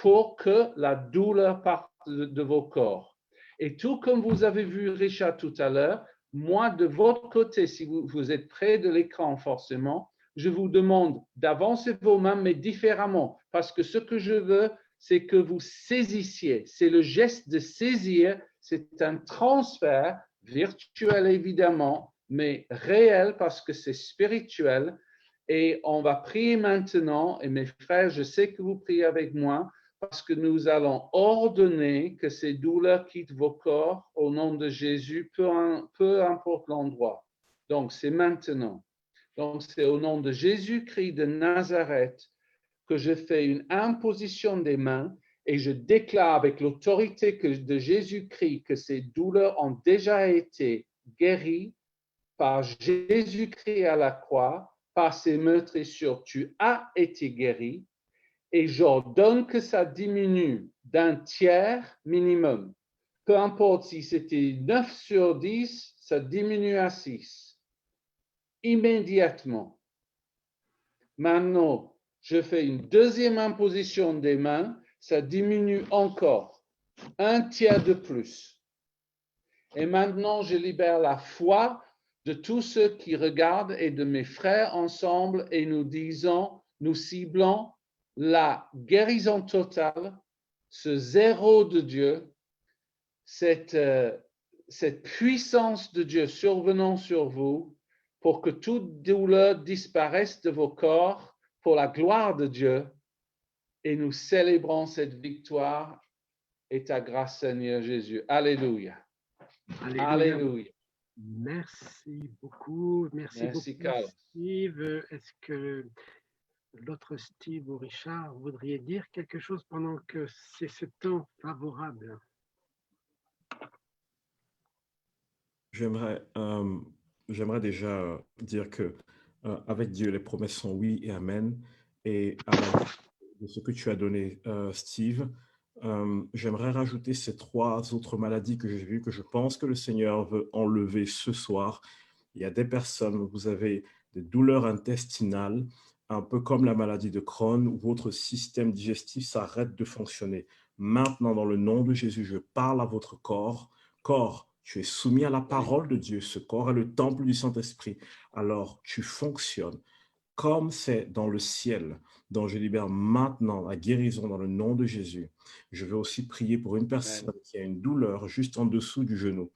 pour que la douleur parte de vos corps. Et tout comme vous avez vu Richard tout à l'heure, moi, de votre côté, si vous êtes près de l'écran forcément, je vous demande d'avancer vos mains, mais différemment, parce que ce que je veux, c'est que vous saisissiez. C'est le geste de saisir, c'est un transfert virtuel évidemment, mais réel parce que c'est spirituel. Et on va prier maintenant, et mes frères, je sais que vous priez avec moi, parce que nous allons ordonner que ces douleurs quittent vos corps au nom de Jésus, peu importe l'endroit. Donc, c'est maintenant. Donc, c'est au nom de Jésus-Christ de Nazareth que je fais une imposition des mains et je déclare avec l'autorité de Jésus-Christ que ces douleurs ont déjà été guéries par Jésus-Christ à la croix, par ses meurtrissures. Tu as été guéri. Et j'ordonne que ça diminue d'un tiers minimum. Peu importe si c'était 9 sur 10, ça diminue à 6. Immédiatement. Maintenant, je fais une deuxième imposition des mains, ça diminue encore. Un tiers de plus. Et maintenant, je libère la foi de tous ceux qui regardent et de mes frères ensemble et nous ciblons la guérison totale, ce zéro de Dieu, cette puissance de Dieu survenant sur vous pour que toute douleur disparaisse de vos corps pour la gloire de Dieu. Et nous célébrons cette victoire et ta grâce, Seigneur Jésus. Alléluia. Alléluia. Alléluia. Merci beaucoup. Merci beaucoup, Carl. Steve. Est-ce que l'autre Steve ou Richard voudriez dire quelque chose pendant que c'est ce temps favorable? J'aimerais déjà dire que avec Dieu, les promesses sont oui et amen. Et de ce que tu as donné, Steve, j'aimerais rajouter ces 3 autres maladies que j'ai vues, que je pense que le Seigneur veut enlever ce soir. Il y a des personnes, vous avez des douleurs intestinales, un peu comme la maladie de Crohn, où votre système digestif s'arrête de fonctionner. Maintenant, dans le nom de Jésus, je parle à votre corps. Corps, tu es soumis à la parole de Dieu, ce corps est le temple du Saint-Esprit, alors tu fonctionnes comme c'est dans le ciel, dont je libère maintenant la guérison dans le nom de Jésus. Je vais aussi prier pour une personne qui a une douleur juste en dessous du genou.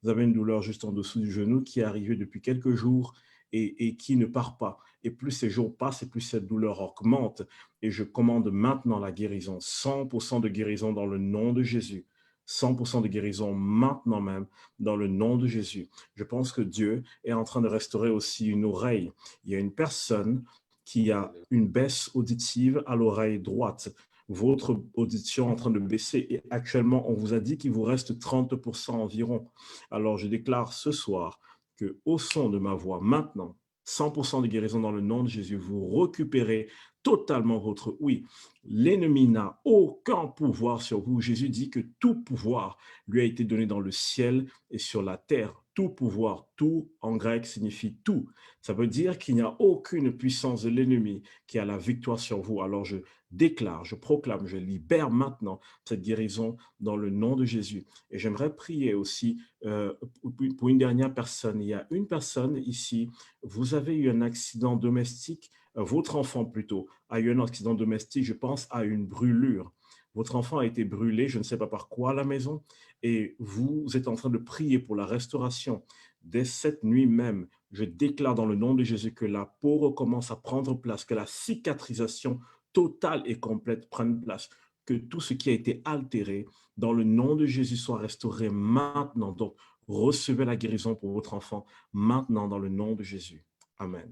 Vous avez une douleur juste en dessous du genou qui est arrivée depuis quelques jours et qui ne part pas. Et plus ces jours passent, et plus cette douleur augmente. Et je commande maintenant la guérison, 100% de guérison dans le nom de Jésus. 100% de guérison maintenant même, dans le nom de Jésus. Je pense que Dieu est en train de restaurer aussi une oreille. Il y a une personne qui a une baisse auditive à l'oreille droite. Votre audition est en train de baisser et actuellement, on vous a dit qu'il vous reste 30% environ. Alors, je déclare ce soir que au son de ma voix, maintenant, 100% de guérison dans le nom de Jésus, vous récupérez totalement votre oui. L'ennemi n'a aucun pouvoir sur vous. Jésus dit que tout pouvoir lui a été donné dans le ciel et sur la terre. Tout pouvoir, tout en grec signifie tout. Ça veut dire qu'il n'y a aucune puissance de l'ennemi qui a la victoire sur vous. Alors je déclare, je proclame, je libère maintenant cette guérison dans le nom de Jésus. Et j'aimerais prier aussi pour une dernière personne. Il y a une personne ici, vous avez eu un accident domestique, votre enfant plutôt a eu un accident domestique, je pense à une brûlure. Votre enfant a été brûlé, je ne sais pas par quoi à la maison, et vous êtes en train de prier pour la restauration. Dès cette nuit même, je déclare dans le nom de Jésus que la peau recommence à prendre place, que la cicatrisation totale et complète prenne place, que tout ce qui a été altéré dans le nom de Jésus soit restauré maintenant. Donc, recevez la guérison pour votre enfant maintenant dans le nom de Jésus. Amen.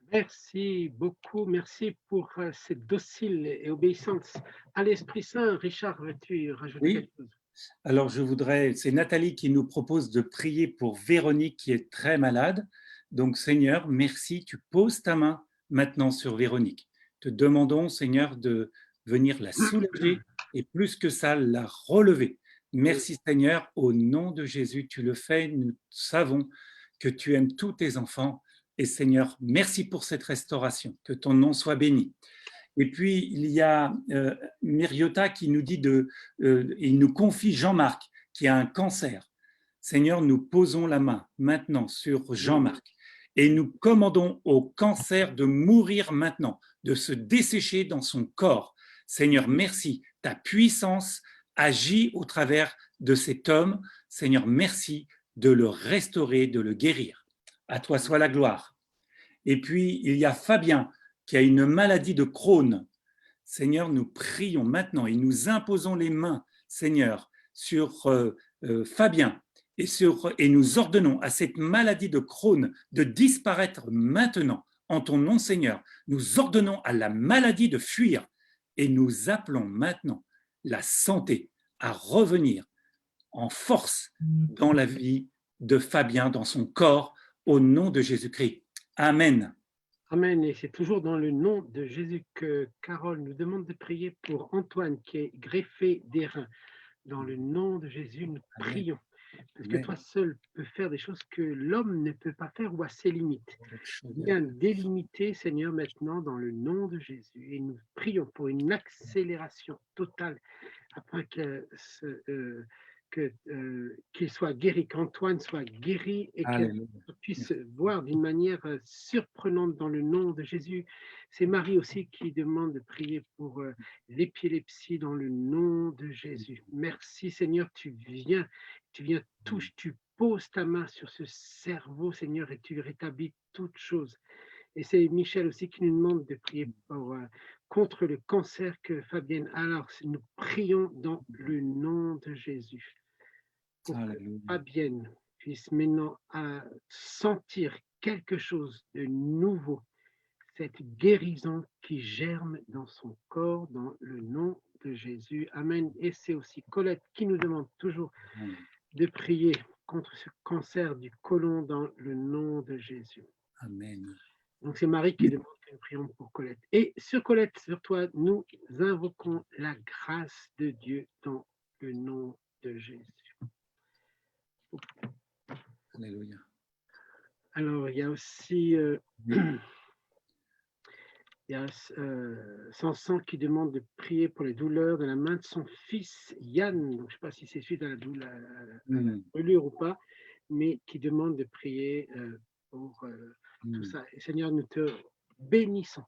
Merci beaucoup, merci pour cette docile et obéissance à l'Esprit Saint. Richard, veux-tu rajouter quelque chose? Alors c'est Nathalie qui nous propose de prier pour Véronique qui est très malade. Donc Seigneur, merci, tu poses ta main maintenant sur Véronique. Te demandons, Seigneur, de venir la soulager et plus que ça, la relever. Merci Seigneur, au nom de Jésus, tu le fais, nous savons que tu aimes tous tes enfants. Et Seigneur, merci pour cette restauration, que ton nom soit béni. Et puis, il y a Myriota qui nous dit il nous confie Jean-Marc qui a un cancer. Seigneur, nous posons la main maintenant sur Jean-Marc et nous commandons au cancer de mourir maintenant, de se dessécher dans son corps. Seigneur, merci, ta puissance agit au travers de cet homme. Seigneur, merci de le restaurer, de le guérir. À toi soit la gloire. Et puis, il y a Fabien qui a une maladie de Crohn. Seigneur, nous prions maintenant et nous imposons les mains, Seigneur, sur Fabien et nous ordonnons à cette maladie de Crohn de disparaître maintenant. En ton nom, Seigneur, nous ordonnons à la maladie de fuir et nous appelons maintenant la santé à revenir en force dans la vie de Fabien, dans son corps, au nom de Jésus-Christ. Amen. Amen. Et c'est toujours dans le nom de Jésus que Carole nous demande de prier pour Antoine qui est greffé des reins. Dans le nom de Jésus, nous prions. Parce que toi seul peux faire des choses que l'homme ne peut pas faire ou à ses limites. Viens délimiter, Seigneur, maintenant dans le nom de Jésus. Et nous prions pour une accélération totale afin qu'il soit guéri, qu'Antoine soit guéri et qu'il puisse voir d'une manière surprenante dans le nom de Jésus. C'est Marie aussi qui demande de prier pour l'épilepsie dans le nom de Jésus. Merci Seigneur, tu viens, touche, tu poses ta main sur ce cerveau Seigneur et tu rétablis toutes choses. Et c'est Michel aussi qui nous demande de prier contre le cancer que Fabienne a. Alors, nous prions dans le nom de Jésus. Pour que Fabienne puisse maintenant sentir quelque chose de nouveau. Cette guérison qui germe dans son corps, dans le nom de Jésus. Amen. Et c'est aussi Colette qui nous demande toujours de prier contre ce cancer du côlon dans le nom de Jésus. Amen. Donc c'est Marie qui demande que nous prions pour Colette. Et sur Colette, sur toi, nous invoquons la grâce de Dieu dans le nom de Jésus. Alléluia. Alors il y a aussi Il y a Samson qui demande de prier pour les douleurs de la main de son fils Yann. Donc, je ne sais pas si c'est suite à la douleur, à la brûlure ou pas, mais qui demande de prier pour tout ça. Et Seigneur, nous te bénissons.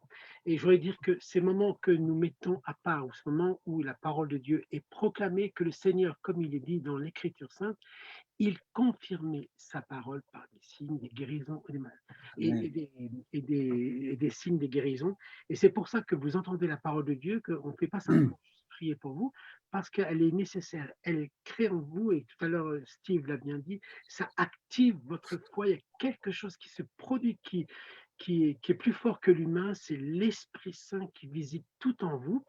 Et je voudrais dire que ces moments que nous mettons à part, ou ce moment où la parole de Dieu est proclamée, que le Seigneur, comme il est dit dans l'Écriture sainte, il confirmait sa parole par des signes, des guérisons et des signes, des guérisons. Et c'est pour ça que vous entendez la parole de Dieu, qu'on ne fait pas simplement juste prier pour vous, parce qu'elle est nécessaire. Elle crée en vous, et tout à l'heure Steve l'a bien dit, ça active votre foi. Il y a quelque chose qui se produit, qui est plus fort que l'humain, c'est l'Esprit Saint qui visite tout en vous.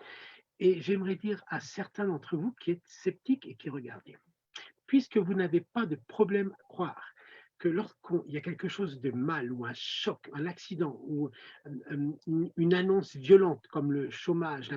Et j'aimerais dire à certains d'entre vous qui êtes sceptiques et qui regardez, puisque vous n'avez pas de problème à croire que lorsqu'il y a quelque chose de mal ou un choc, un accident ou une annonce violente comme le chômage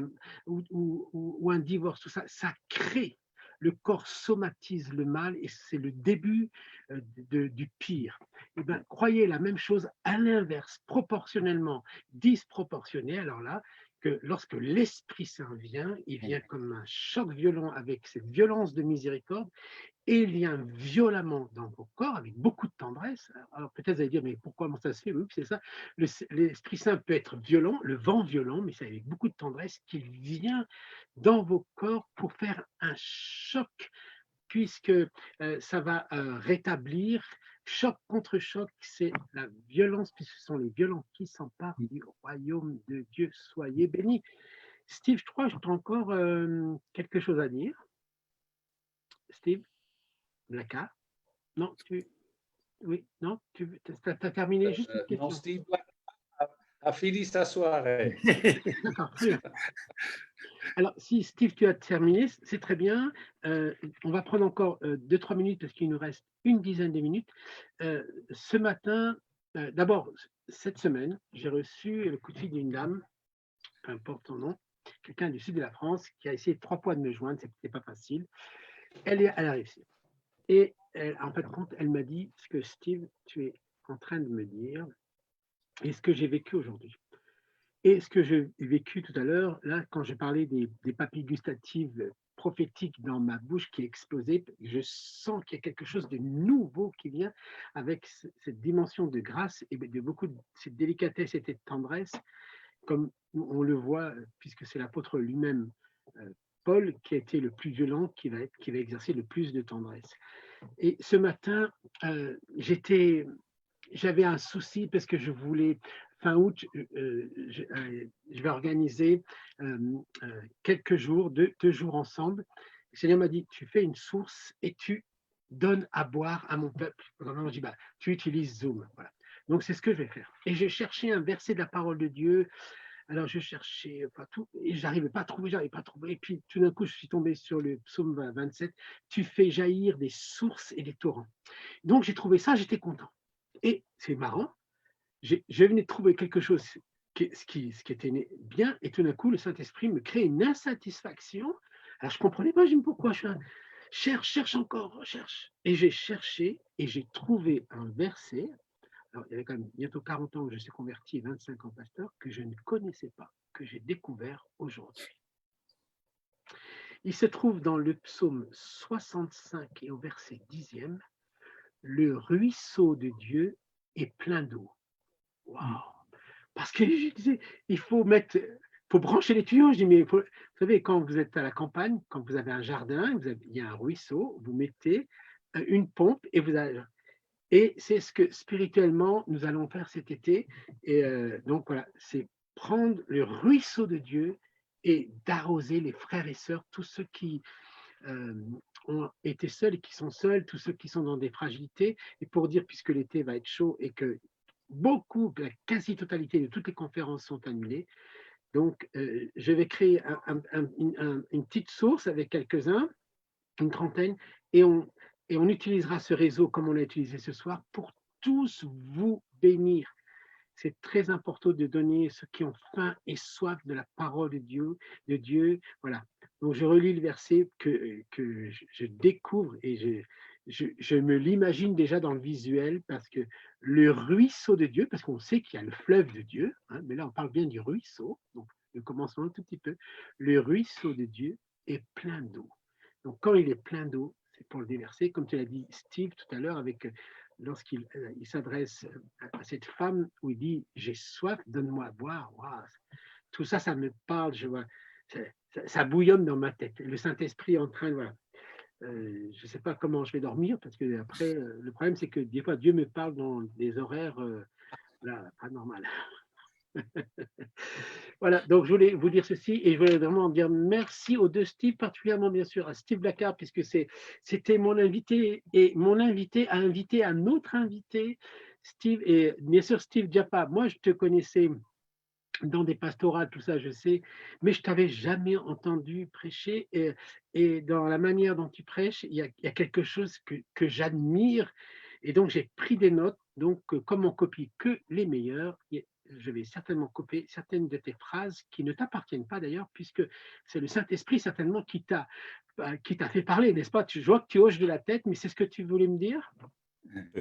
ou un divorce, tout ça, ça crée, le corps somatise le mal et c'est le début du pire. Et bien, croyez la même chose à l'inverse, proportionnellement disproportionné, alors là, que lorsque l'Esprit Saint vient, il vient comme un choc violent avec cette violence de miséricorde, et il vient violemment dans vos corps avec beaucoup de tendresse. Alors peut-être vous allez dire, mais pourquoi ça se fait? Oui, c'est ça. L'Esprit Saint peut être violent, le vent violent, mais c'est avec beaucoup de tendresse qu'il vient dans vos corps pour faire un choc, puisque ça va rétablir. Choc contre choc, c'est la violence, puisque ce sont les violents qui s'emparent du royaume de Dieu. Soyez bénis. Steve, je crois que tu as encore quelque chose à dire. Steve? Blacka? Non, oui, non, tu as terminé juste une question. Non, Steve a fini sa soirée. D'accord, très bien. Alors, si Steve, tu as terminé, c'est très bien. On va prendre encore 2-3 minutes parce qu'il nous reste une dizaine de minutes. Ce matin, d'abord, cette semaine, j'ai reçu le coup de fil d'une dame, peu importe son nom, quelqu'un du sud de la France qui a essayé 3 fois de me joindre, c'était pas facile. Elle a réussi. Et en fait, elle m'a dit ce que Steve, tu es en train de me dire et ce que j'ai vécu aujourd'hui. Et ce que j'ai vécu tout à l'heure, là, quand j'ai parlé des papilles gustatives prophétiques dans ma bouche qui explosait, je sens qu'il y a quelque chose de nouveau qui vient avec cette dimension de grâce et de beaucoup de cette délicatesse et de tendresse, comme on le voit, puisque c'est l'apôtre lui-même, Paul, qui a été le plus violent, qui va exercer le plus de tendresse. Et ce matin, j'avais un souci parce que je voulais, fin août, je vais organiser quelques jours, deux jours ensemble. Le Seigneur m'a dit, tu fais une source et tu donnes à boire à mon peuple. Je dis, tu utilises Zoom. Voilà. Donc, c'est ce que je vais faire. Et j'ai cherché un verset de la parole de Dieu. Alors, je cherchais partout et j'arrivais pas à trouver. Et puis, tout d'un coup, je suis tombé sur le psaume 27. Tu fais jaillir des sources et des torrents. Donc, j'ai trouvé ça, j'étais content. Et c'est marrant, je venais de trouver quelque chose qui était bien, et tout d'un coup, le Saint-Esprit me crée une insatisfaction. Alors, je ne comprenais pas, je me dis pourquoi. Cherche encore, recherche. Et j'ai cherché et j'ai trouvé un verset. Alors, il y avait quand même bientôt 40 ans que je suis converti et 25 ans pasteur, que je ne connaissais pas, que j'ai découvert aujourd'hui. Il se trouve dans le psaume 65 et au verset 10e, le ruisseau de Dieu est plein d'eau. Waouh! Parce que je disais, il faut brancher les tuyaux. Je dis, mais vous savez, quand vous êtes à la campagne, quand vous avez un jardin, il y a un ruisseau, vous mettez une pompe et c'est ce que spirituellement nous allons faire cet été. Et donc voilà, c'est prendre le ruisseau de Dieu et d'arroser les frères et sœurs, tous ceux qui ont été seuls et qui sont seuls, tous ceux qui sont dans des fragilités. Et pour dire, puisque l'été va être chaud et que la quasi-totalité de toutes les conférences sont annulées, donc je vais créer une petite source avec quelques-uns, une trentaine, et on utilisera ce réseau comme on l'a utilisé ce soir pour tous vous bénir. C'est très important de donner ceux qui ont faim et soif de la parole de Dieu. Voilà. Donc, je relis le verset que je découvre et je me l'imagine déjà dans le visuel parce que le ruisseau de Dieu, parce qu'on sait qu'il y a le fleuve de Dieu, hein, mais là on parle bien du ruisseau, donc le commencement un tout petit peu, le ruisseau de Dieu est plein d'eau. Donc quand il est plein d'eau, c'est pour le déverser, comme tu l'as dit Steve tout à l'heure, avec lorsqu'il il s'adresse à cette femme où il dit « j'ai soif, donne-moi à boire ». Wow. Tout ça, ça me parle, je vois, ça bouillonne dans ma tête. Le Saint-Esprit est en train de... Voilà. Je ne sais pas comment je vais dormir parce que après, le problème, c'est que des fois, Dieu me parle dans des horaires là, pas normales. Voilà, donc je voulais vous dire ceci et je voulais vraiment dire merci aux deux Steve, particulièrement bien sûr à Steve Blackard, puisque c'était mon invité et mon invité a invité un autre invité, Steve, et bien sûr Steve Japa. Moi, je te connaissais dans des pastorales, tout ça, je sais, mais je ne t'avais jamais entendu prêcher et dans la manière dont tu prêches, il y a quelque chose que j'admire et donc j'ai pris des notes, donc comme on copie que les meilleurs, je vais certainement copier certaines de tes phrases qui ne t'appartiennent pas d'ailleurs, puisque c'est le Saint-Esprit certainement qui t'a fait parler, n'est-ce pas? Je vois que tu hoches de la tête, mais c'est ce que tu voulais me dire?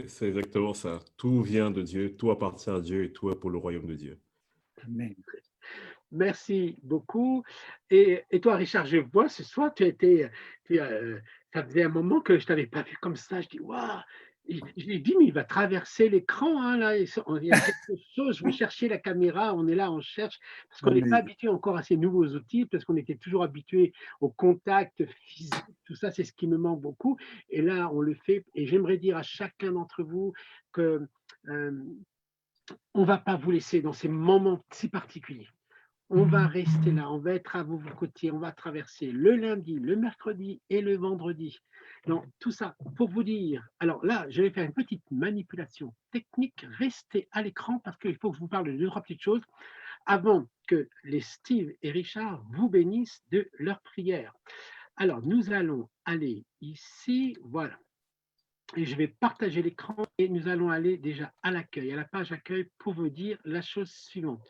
C'est exactement ça. Tout vient de Dieu, tout appartient à Dieu et tout est pour le royaume de Dieu. Amen. Merci beaucoup. Et toi, Richard, je vois ce soir, ça faisait un moment que je ne t'avais pas vu comme ça. Je dis, waouh! Je lui ai dit, mais il va traverser l'écran. Hein, là. Il y a quelque chose, je vais chercher la caméra, on est là, on cherche, parce qu'on n'est pas habitué encore à ces nouveaux outils, parce qu'on était toujours habitué au contact physique, tout ça, c'est ce qui me manque beaucoup. Et là, on le fait. Et j'aimerais dire à chacun d'entre vous que on ne va pas vous laisser dans ces moments si particuliers. On va rester là, on va être à vos côtés, on va traverser le lundi, le mercredi et le vendredi. Donc, tout ça pour vous dire. Alors là, je vais faire une petite manipulation technique. Restez à l'écran parce qu'il faut que je vous parle de deux, trois petites choses avant que les Steve et Richard vous bénissent de leur prière. Alors, nous allons aller ici, voilà. Et je vais partager l'écran et nous allons aller déjà à l'accueil, à la page accueil pour vous dire la chose suivante.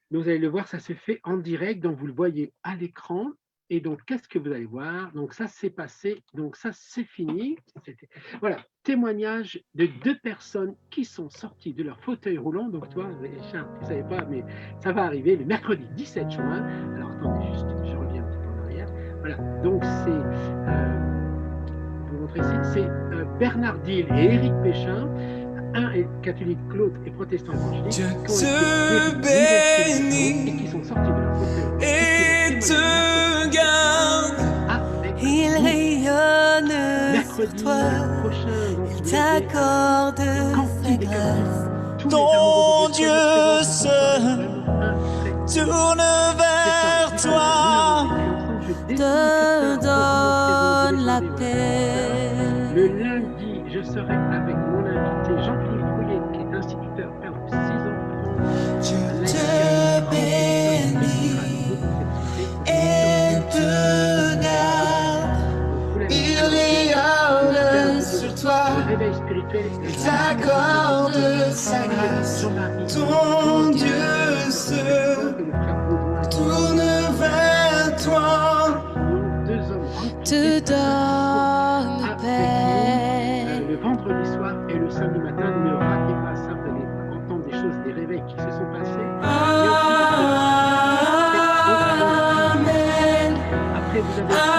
Vous allez le voir, ça se fait en direct, donc vous le voyez à l'écran. Et donc, qu'est-ce que vous allez voir? Donc, ça s'est passé, donc ça c'est fini. Voilà, témoignage de deux personnes qui sont sorties de leur fauteuil roulant. Donc, toi, Richard, tu ne savais pas, mais ça va arriver le mercredi 17 juin. Alors, attendez, juste, je reviens un petit peu en arrière. Voilà, donc c'est Bernard Dill et Éric Péchin. Un est catholique, l'autre est protestant évangélique, qui ont été bénis et qui sont sortis de leur fauteuil et te garde. Il rayonne sur toi, il t'accorde sa grâce. Ton Dieu se tourne vers toi, te donne la paix. Le lundi, je serai avec mon invité Jean-Philippe Rouillet, qui est instituteur, père de 6 enfants. Dieu te bénit et te garde. Il rayonne sur toi, il t'accorde sa grâce. Ton Dieu se tourne vers toi, te donne la paix. Le vendredi soir et le samedi matin, ne ratez pas ça, vous allez entendre des choses, des réveils qui se sont passés. Amen. Après, vous avez quelques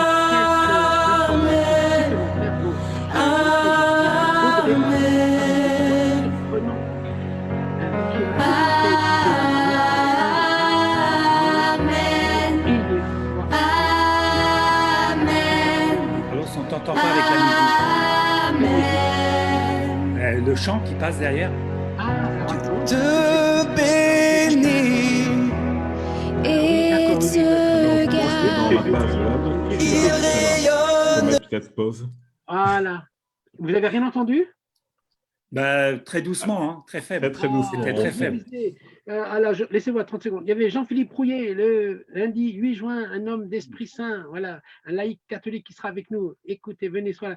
On t'entend pas avec la musique. Le chant qui passe derrière. Te bénis et te garde. Il rayonne. Peut-être pause. Voilà. Vous n'avez rien entendu? Très doucement, hein, très faible. Très doucement. C'était très faible. Alors, laissez-moi 30 secondes. Il y avait Jean-Philippe Rouillet, le lundi 8 juin, un homme d'Esprit Saint, voilà, un laïc catholique qui sera avec nous. Écoutez, venez, soit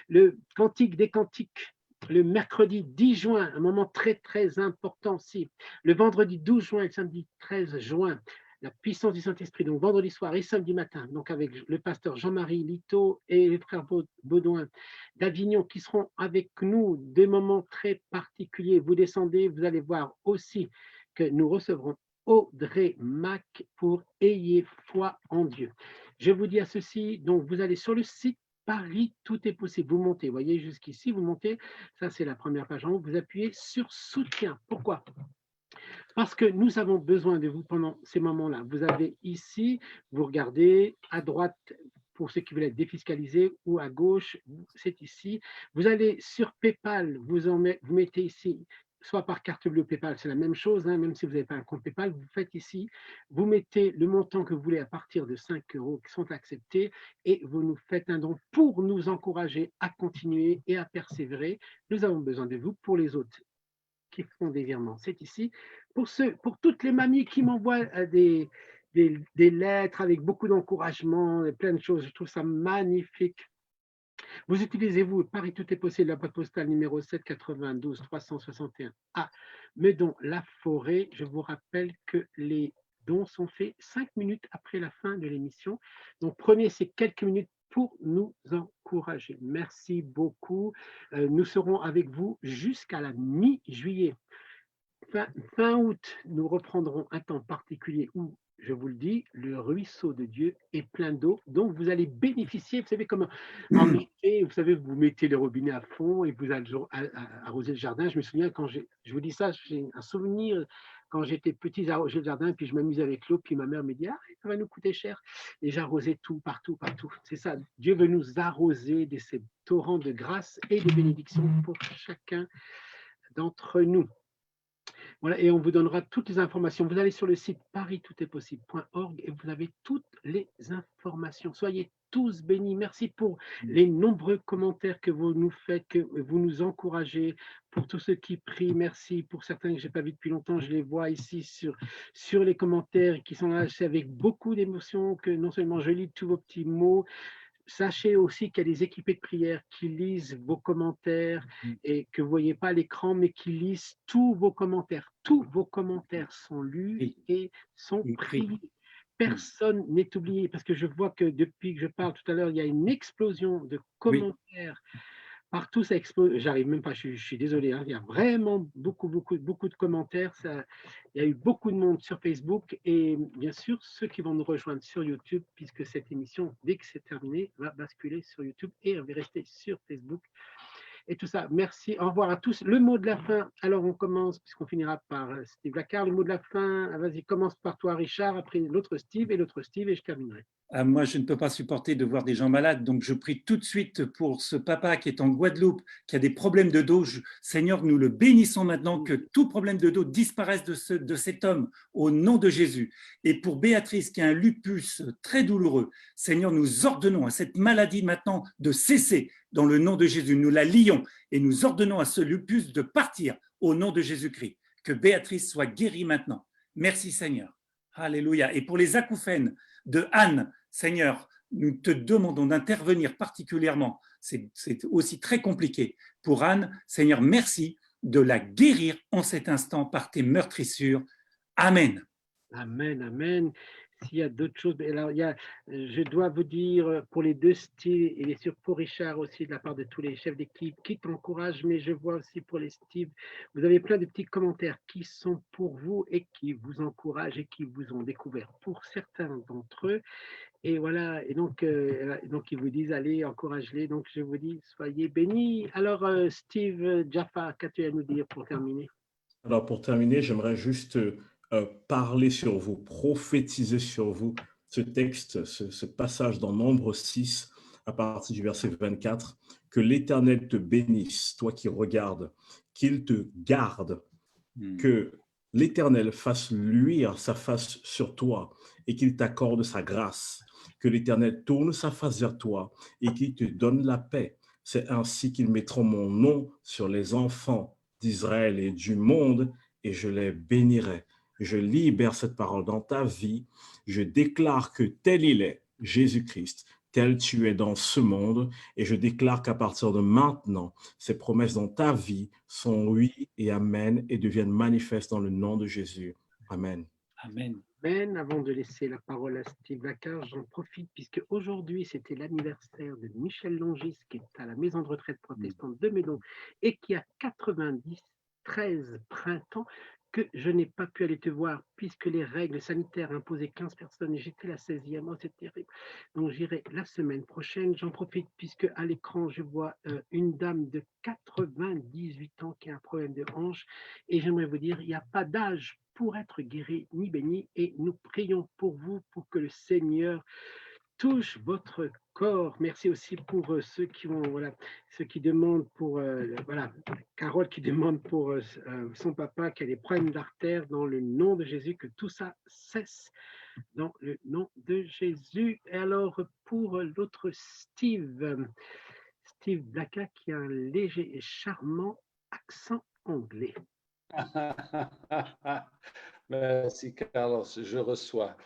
le Cantique des Cantiques, le mercredi 10 juin, un moment très, très important aussi. Le vendredi 12 juin et le samedi 13 juin, la puissance du Saint-Esprit, donc vendredi soir et samedi matin, donc avec le pasteur Jean-Marie Lito et les frères Baudouin d'Avignon qui seront avec nous, des moments très particuliers. Vous descendez, vous allez voir aussi que nous recevrons Audrey Mac pour Ayez foi en Dieu. Je vous dis à ceci, donc vous allez sur le site Paris, tout est possible. Vous montez, vous voyez jusqu'ici, vous montez, ça c'est la première page en haut, vous appuyez sur soutien. Pourquoi ? Parce que nous avons besoin de vous pendant ces moments-là. Vous avez ici, vous regardez à droite pour ceux qui veulent être défiscalisés ou à gauche, c'est ici. Vous allez sur PayPal, vous mettez ici, soit par carte bleue PayPal, c'est la même chose, hein, même si vous n'avez pas un compte PayPal, vous faites ici, vous mettez le montant que vous voulez à partir de 5 € qui sont acceptés et vous nous faites un don pour nous encourager à continuer et à persévérer. Nous avons besoin de vous pour les autres qui font des virements. C'est ici. Pour toutes les mamies qui m'envoient des lettres avec beaucoup d'encouragement, plein de choses, je trouve ça magnifique. Vous utilisez-vous Paris Tout est possible, la boîte postale numéro 7 92 361 à Meudon-la-Forêt. Je vous rappelle que les dons sont faits 5 minutes après la fin de l'émission. Donc, prenez ces quelques minutes pour nous encourager. Merci beaucoup. Nous serons avec vous jusqu'à la mi-juillet. Fin août, nous reprendrons un temps particulier où, je vous le dis, le ruisseau de Dieu est plein d'eau. Donc, vous allez bénéficier, vous savez, comme en été, vous savez, vous mettez le robinet à fond et vous allez arroser le jardin. Je me souviens, quand je vous dis ça, j'ai un souvenir, quand j'étais petit, j'arrosais le jardin, puis je m'amusais avec l'eau, puis ma mère me dit « Ah, ça va nous coûter cher ». Et j'arrosais tout, partout, partout. C'est ça, Dieu veut nous arroser de ces torrents de grâce et de bénédiction pour chacun d'entre nous. Voilà, et on vous donnera toutes les informations. Vous allez sur le site paris-tout-est-possible.org et vous avez toutes les informations. Soyez tous bénis. Merci pour les nombreux commentaires que vous nous faites, que vous nous encouragez. Pour tous ceux qui prient, merci. Pour certains que je n'ai pas vus depuis longtemps, je les vois ici sur les commentaires qui sont là. C'est avec beaucoup d'émotion que non seulement je lis tous vos petits mots, sachez aussi qu'il y a des équipés de prière qui lisent vos commentaires et que vous ne voyez pas à l'écran, mais qui lisent tous vos commentaires. Tous vos commentaires sont lus et sont priés. Personne n'est oublié parce que je vois que depuis que je parle tout à l'heure, il y a une explosion de commentaires. Partout, ça explose. J'arrive même pas, je suis désolé. Hein, il y a vraiment beaucoup de commentaires. Il y a eu beaucoup de monde sur Facebook et bien sûr, ceux qui vont nous rejoindre sur YouTube, puisque cette émission, dès que c'est terminé, va basculer sur YouTube et on va rester sur Facebook. Et tout ça, merci, au revoir à tous. Le mot de la fin, alors on commence, puisqu'on finira par Steve Lacard. Le mot de la fin, vas-y, commence par toi, Richard, après l'autre Steve, et je terminerai. Moi, je ne peux pas supporter de voir des gens malades, donc je prie tout de suite pour ce papa qui est en Guadeloupe, qui a des problèmes de dos. Seigneur, nous le bénissons maintenant, que tout problème de dos disparaisse de cet homme, au nom de Jésus. Et pour Béatrice, qui a un lupus très douloureux, Seigneur, nous ordonnons à cette maladie maintenant de cesser, dans le nom de Jésus. Nous la lions et nous ordonnons à ce lupus de partir, au nom de Jésus-Christ. Que Béatrice soit guérie maintenant. Merci Seigneur. Alléluia. Et pour les acouphènes de Anne, Seigneur, nous te demandons d'intervenir particulièrement. C'est aussi très compliqué. Pour Anne, Seigneur, merci de la guérir en cet instant par tes meurtrissures. Amen. Amen, amen. S'il y a d'autres choses, alors je dois vous dire pour les deux styles et bien sûr pour Richard aussi de la part de tous les chefs d'équipe qui t'encouragent, mais je vois aussi pour les Steve, vous avez plein de petits commentaires qui sont pour vous et qui vous encouragent et qui vous ont découvert pour certains d'entre eux. Et voilà, et donc ils vous disent allez, encourage-les. Donc je vous dis soyez bénis. Alors Steve Jaffa, qu'as-tu à nous dire pour terminer? Alors pour terminer, j'aimerais juste parler sur vous, prophétiser sur vous ce texte, ce passage dans Nombre 6 à partir du verset 24, que l'Éternel te bénisse, toi qui regardes, qu'il te garde, que l'Éternel fasse luire sa face sur toi et qu'il t'accorde sa grâce, que l'Éternel tourne sa face vers toi et qu'il te donne la paix. C'est ainsi qu'ils mettront mon nom sur les enfants d'Israël et du monde et je les bénirai. Je libère cette parole dans ta vie. Je déclare que tel il est, Jésus-Christ, tel tu es dans ce monde. Et je déclare qu'à partir de maintenant, ces promesses dans ta vie sont oui et amen et deviennent manifestes dans le nom de Jésus. Amen. Amen. Amen. Avant de laisser la parole à Steve Blacker, j'en profite puisque aujourd'hui c'était l'anniversaire de Michel Longis qui est à la maison de retraite protestante de Médon et qui a 93 printemps que je n'ai pas pu aller te voir puisque les règles sanitaires imposaient 15 personnes et j'étais la 16e. Oh, c'est terrible. Donc j'irai la semaine prochaine. J'en profite puisque à l'écran je vois une dame de 98 ans qui a un problème de hanche et j'aimerais vous dire il n'y a pas d'âge pour être guéri ni béni et nous prions pour vous pour que le Seigneur touche votre corps. Merci aussi pour ceux qui vont, voilà, ceux qui demandent pour, voilà, Carole qui demande pour son papa qui a des problèmes d'artère dans le nom de Jésus, que tout ça cesse dans le nom de Jésus. Et alors pour l'autre Steve Blacka qui a un léger et charmant accent anglais. Merci Carlos, je reçois.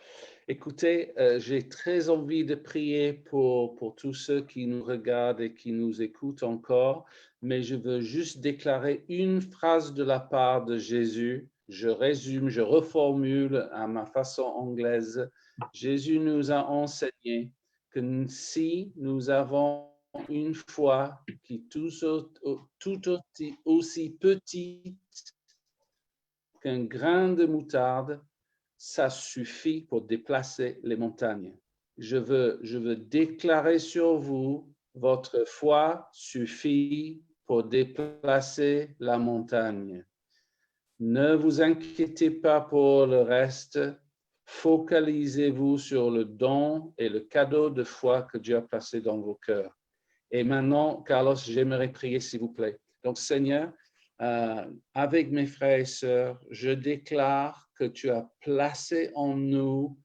Écoutez, j'ai très envie de prier pour tous ceux qui nous regardent et qui nous écoutent encore, mais je veux juste déclarer une phrase de la part de Jésus. Je résume, je reformule à ma façon anglaise. Jésus nous a enseigné que si nous avons une foi qui est tout aussi petite qu'un grain de moutarde, ça suffit pour déplacer les montagnes. Je veux déclarer sur vous, votre foi suffit pour déplacer la montagne. Ne vous inquiétez pas pour le reste. Focalisez-vous sur le don et le cadeau de foi que Dieu a placé dans vos cœurs. Et maintenant, Carlos, j'aimerais prier, s'il vous plaît. Donc, Seigneur, avec mes frères et sœurs, je déclare que tu as placé en nous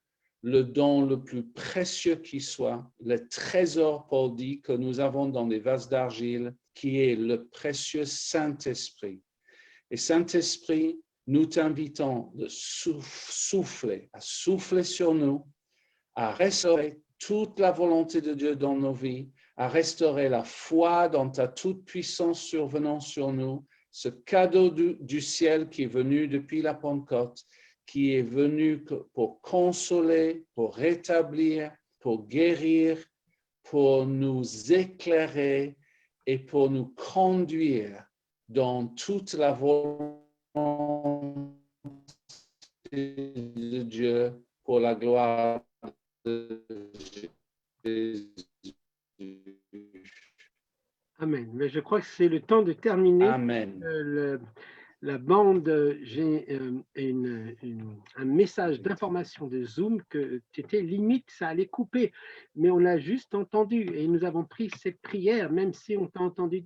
le don le plus précieux qui soit, le trésor, Paul dit, que nous avons dans des vases d'argile, qui est le précieux Saint-Esprit. Et Saint-Esprit, nous t'invitons de souffler sur nous, à restaurer toute la volonté de Dieu dans nos vies, à restaurer la foi dans ta toute-puissance survenant sur nous, ce cadeau du ciel qui est venu depuis la Pentecôte, qui est venu pour consoler, pour rétablir, pour guérir, pour nous éclairer et pour nous conduire dans toute la volonté de Dieu pour la gloire de Jésus. Amen. Mais je crois que c'est le temps de terminer. Amen. La bande, j'ai un message d'information de Zoom que c'était limite, ça allait couper, mais on l'a juste entendu et nous avons pris cette prière, même si on t'a entendu,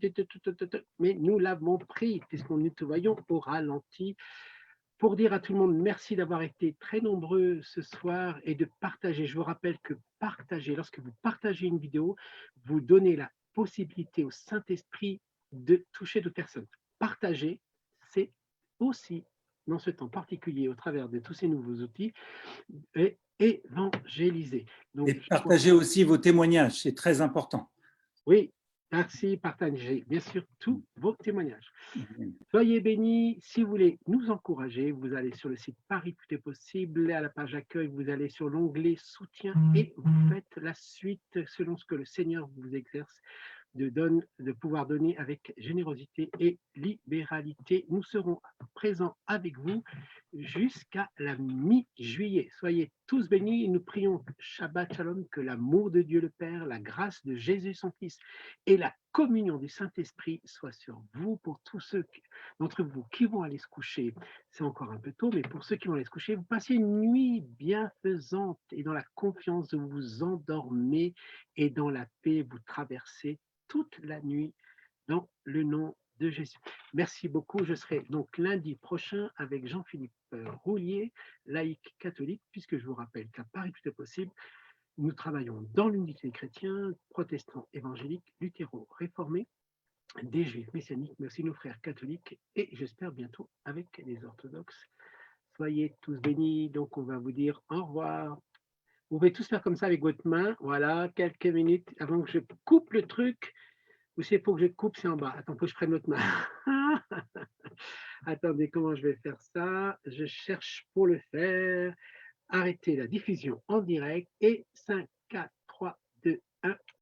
mais nous l'avons pris puisqu'on nous te voyons au ralenti. Pour dire à tout le monde merci d'avoir été très nombreux ce soir et de partager. Je vous rappelle que partager, lorsque vous partagez une vidéo, vous donnez la possibilité au Saint-Esprit de toucher d'autres personnes. Partager, c'est aussi, dans ce temps particulier, au travers de tous ces nouveaux outils, évangéliser. Donc, et partagez aussi vos témoignages, c'est très important. Oui, merci, partagez bien sûr tous vos témoignages. Soyez bénis. Si vous voulez nous encourager, vous allez sur le site Paris Tout est possible, à la page accueil, vous allez sur l'onglet soutien et vous faites la suite selon ce que le Seigneur vous exerce de pouvoir donner avec générosité et libéralité. Nous serons présents avec vous jusqu'à la mi-juillet. Soyez tous bénis et nous prions Shabbat Shalom, que l'amour de Dieu le Père, la grâce de Jésus son Fils et la communion du Saint-Esprit soient sur vous pour tous ceux d'entre vous qui vont aller se coucher. C'est encore un peu tôt, mais pour ceux qui vont aller se coucher, vous passez une nuit bienfaisante et dans la confiance vous vous endormez et dans la paix vous traversez toute la nuit dans le nom de Jésus. Merci beaucoup. Je serai donc lundi prochain avec Jean-Philippe Roulier, laïc catholique, puisque je vous rappelle qu'à Paris Tout est possible, nous travaillons dans l'unité des chrétiens, protestants, évangéliques, luthéros, réformés, des juifs messianiques, mais aussi nos frères catholiques et j'espère bientôt avec les orthodoxes. Soyez tous bénis. Donc on va vous dire au revoir. Vous pouvez tous faire comme ça avec votre main. Voilà, quelques minutes avant que je coupe le truc. Ou c'est pour que je coupe, c'est en bas. Attends, faut que je prenne l'autre main. Attendez, comment je vais faire ça? Je cherche pour le faire. arrêter la diffusion en direct et 5, 4, 3, 2, 1.